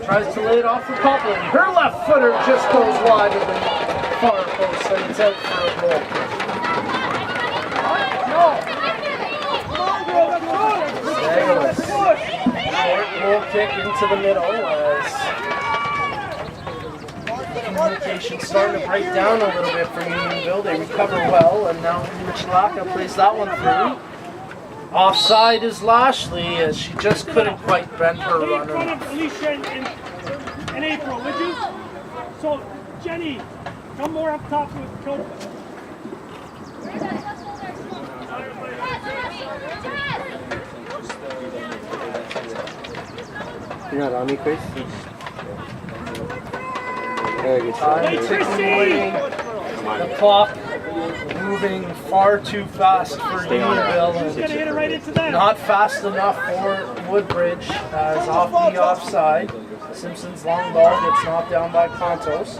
tries to lay it off for Copeland. Her left footer just goes wide of the far post, and it's out for a goal. Short goal kick into the middle as communication starting to break down a little bit for Unionville. They recover well, and now Michalaka plays that one through. Offside is Lashley, as she just couldn't quite bend her Stay in runner. front of Alicia in April, would you? So, Jenny, come more up top with Cope. You're not on me, Chris? Time ticking away. The clock moving far too fast for Unionville. She's going to hit it right into them. Not fast enough for Woodbridge, as off the offside. Simpson's long ball gets knocked down by Contos.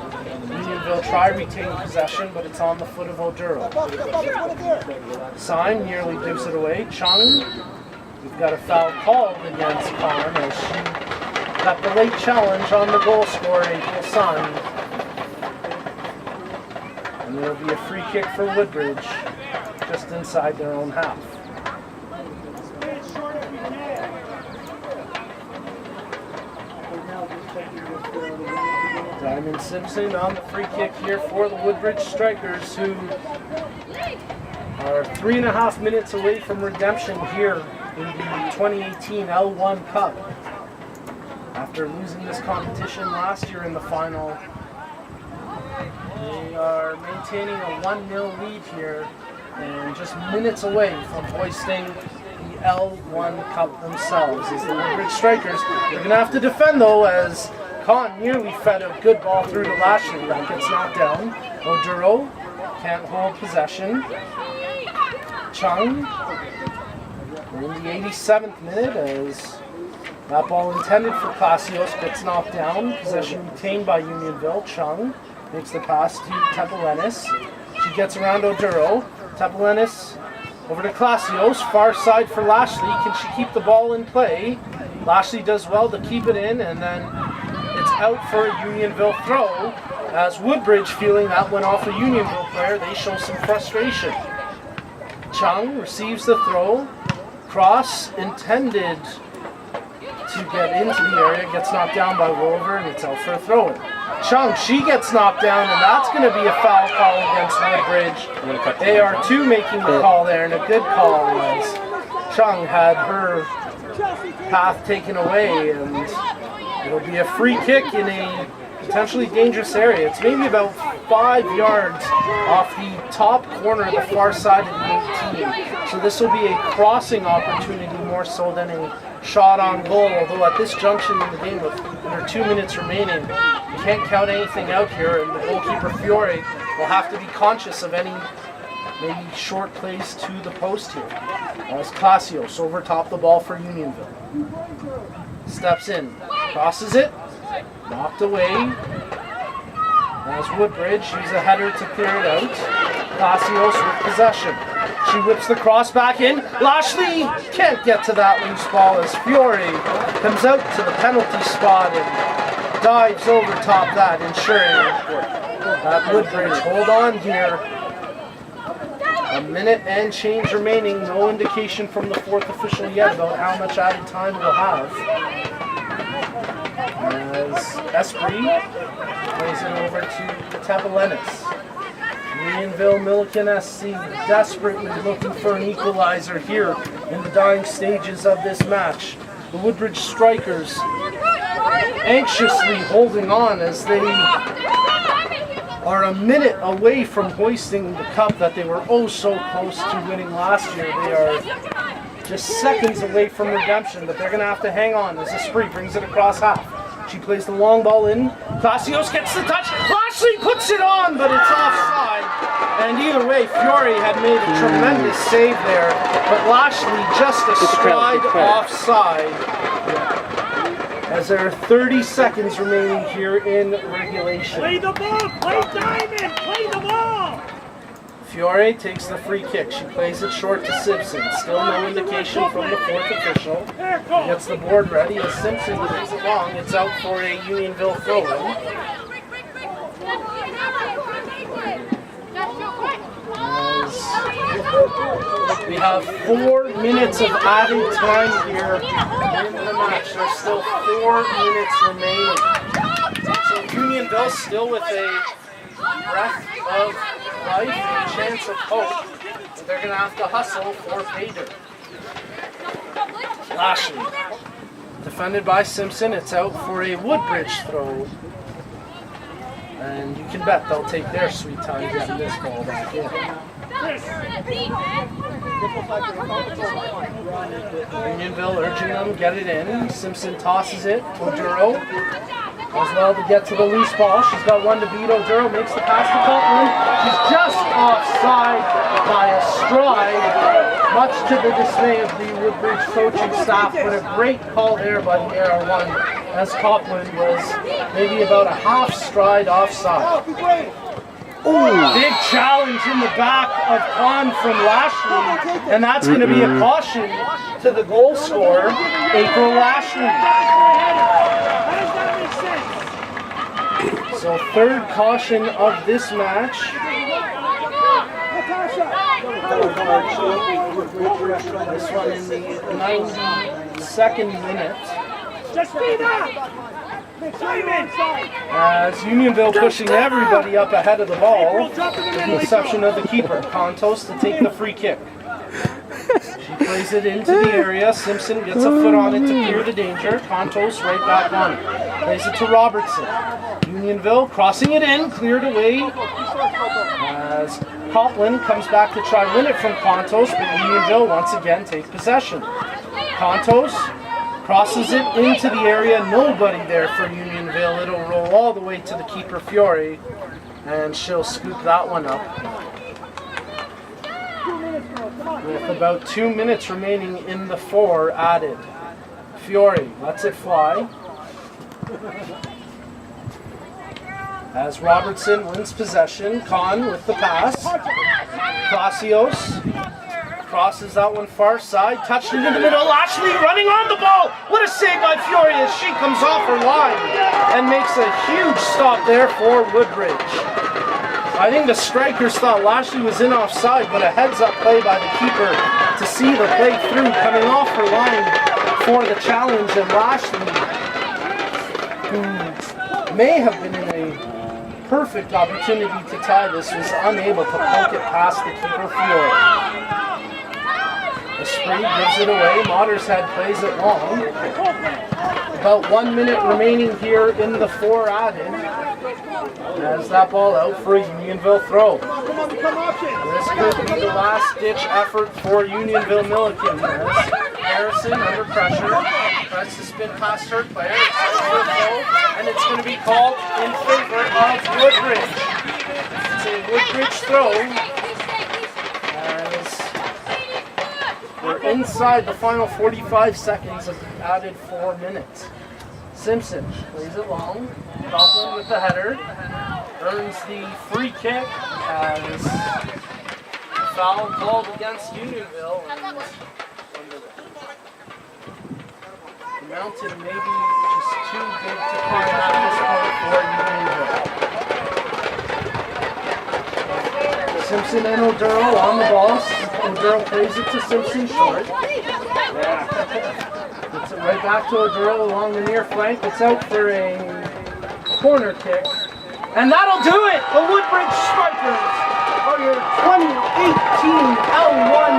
Unionville try retain possession, but it's on the foot of Oduro. Syme nearly gives it away. Chung, we've got a foul called against Khan as she got the late challenge on the goal scorer, April Sun. And there'll be a free kick for Woodbridge just inside their own half. Diamond Simpson on the free kick here for the Woodbridge Strikers, who are 3.5 minutes away from redemption here in the 2018 L1 Cup. After losing this competition last year in the final, they are maintaining a 1-0 lead here and just minutes away from hoisting the L1 Cup themselves. As the Woodbridge Strikers, they're going to have to defend though, as Khan nearly fed a good ball through to Lashley. That gets knocked down. Oduro can't hold possession. Chung, we're in the 87th minute as that ball intended for Casios gets knocked down. Possession retained by Unionville. Chung makes the pass to Tepelenis. She gets around Oduro. Tepelenis Over to Clasios, far side for Lashley. Can she keep the ball in play? Lashley does well to keep it in, and then it's out for a Unionville throw. As Woodbridge, feeling that went off a Unionville player, they show some frustration. Chung receives the throw. Cross intended to get into the area, gets knocked down by Wolver, and it's out for a throw-in. Chung, she gets knocked down, and that's going to be a foul call against Woodbridge. AR2 making the call there, and a good call as Chung had her path taken away, and it'll be a free kick in a potentially dangerous area. It's maybe about 5 yards off the top corner of the far side of the 18. So this will be a crossing opportunity more so than a shot on goal, although at this junction in the game with under 2 minutes remaining, you can't count anything out here, and the goalkeeper Fiore will have to be conscious of any maybe short plays to the post here. As Clasios over top the ball for Unionville. Steps in, crosses it, knocked away. As Woodbridge, she's a header to clear it out. Clasios with possession. She whips the cross back in. Lashley can't get to that loose ball as Fiore comes out to the penalty spot and dives over top that, ensuring that Woodbridge hold on here. A minute and change remaining. No indication from the fourth official yet about how much added time we'll have. As Esprit plays it over to Tepelenis. Unionville Milliken SC desperately looking for an equalizer here in the dying stages of this match. The Woodbridge Strikers anxiously holding on as they are a minute away from hoisting the cup that they were oh so close to winning last year. They are just seconds away from redemption, but they're going to have to hang on as Esprit brings it across half. She plays the long ball in. Clasios gets the touch. Lashley puts it on, but it's offside. And either way, Fiore had made a tremendous save there, but Lashley just a stride offside. As there are 30 seconds remaining here in regulation. Play the ball! Play diamond! Play the ball! Fiore takes the free kick. She plays it short to Simpson. Still no indication from the fourth official. Gets the board ready as Simpson moves it long. It's out for a Unionville throw-in. We have 4 minutes of added time here in the match. There's still 4 minutes remaining. So Unionville still with a breath of life and chance of hope. But they're going to have to hustle for paydirt. Lashley, defended by Simpson. It's out for a Woodbridge throw. And you can bet they'll take their sweet time getting this ball back in. Unionville urging them, get it in. Simpson tosses it. Oduro as well to get to the loose ball. She's got one to beat. Oduro makes the pass to Cotton. She's just offside by a stride, much to the dismay of the Woodbridge coaching staff, but a great call there by the AR1 as Copland was maybe about a half stride offside. Ooh, big challenge in the back of Khan from Lashley, and that's going to be a caution to the goal scorer, April Lashley. So third caution of this match. This one in the 92nd minute. As Unionville pushing everybody up ahead of the ball, with the exception of the keeper, Contos to take the free kick. She plays it into the area. Simpson gets a foot on it to clear the danger. Contos right back on it. Plays it to Robertson. Unionville crossing it in, cleared away. As Copland comes back to try win it from Contos, but Unionville once again take possession. Contos crosses it into the area. Nobody there for Unionville. It'll roll all the way to the keeper Fiore, and she'll scoop that one up. With about 2 minutes remaining in the 4 added. Fiore lets it fly. As Robertson wins possession, Kahn with the pass. Clasios crosses that one far side, touched it in the middle. Lashley running on the ball. What a save by Fury as she comes off her line and makes a huge stop there for Woodbridge. I think the strikers thought Lashley was in offside, but a heads-up play by the keeper to see the play through, coming off her line for the challenge, and Lashley may have been in a perfect opportunity to tie this, was unable to poke it past the keeper Fury. The spree gives it away. Mottershead plays it long. About 1 minute remaining here in the 4 added. Has that ball out for a Unionville throw. This could be the last ditch effort for Unionville Milliken. As Harrison under pressure tries to spin past her player, and it's going to be called in favor of Woodbridge. It's a Woodbridge throw. We're inside the final 45 seconds of the added 4 minutes. Simpson plays it long. Goblin with the header. Earns the free kick as foul called against Unionville. And the Mountain may be just too big to climb at this point for Unionville. Simpson and O'Durl on the ball. O'Durl plays it to Simpson short. Gets it right back to O'Durl along the near flank. It's out for a corner kick. And that'll do it! The Woodbridge Strikers are your 2018 L1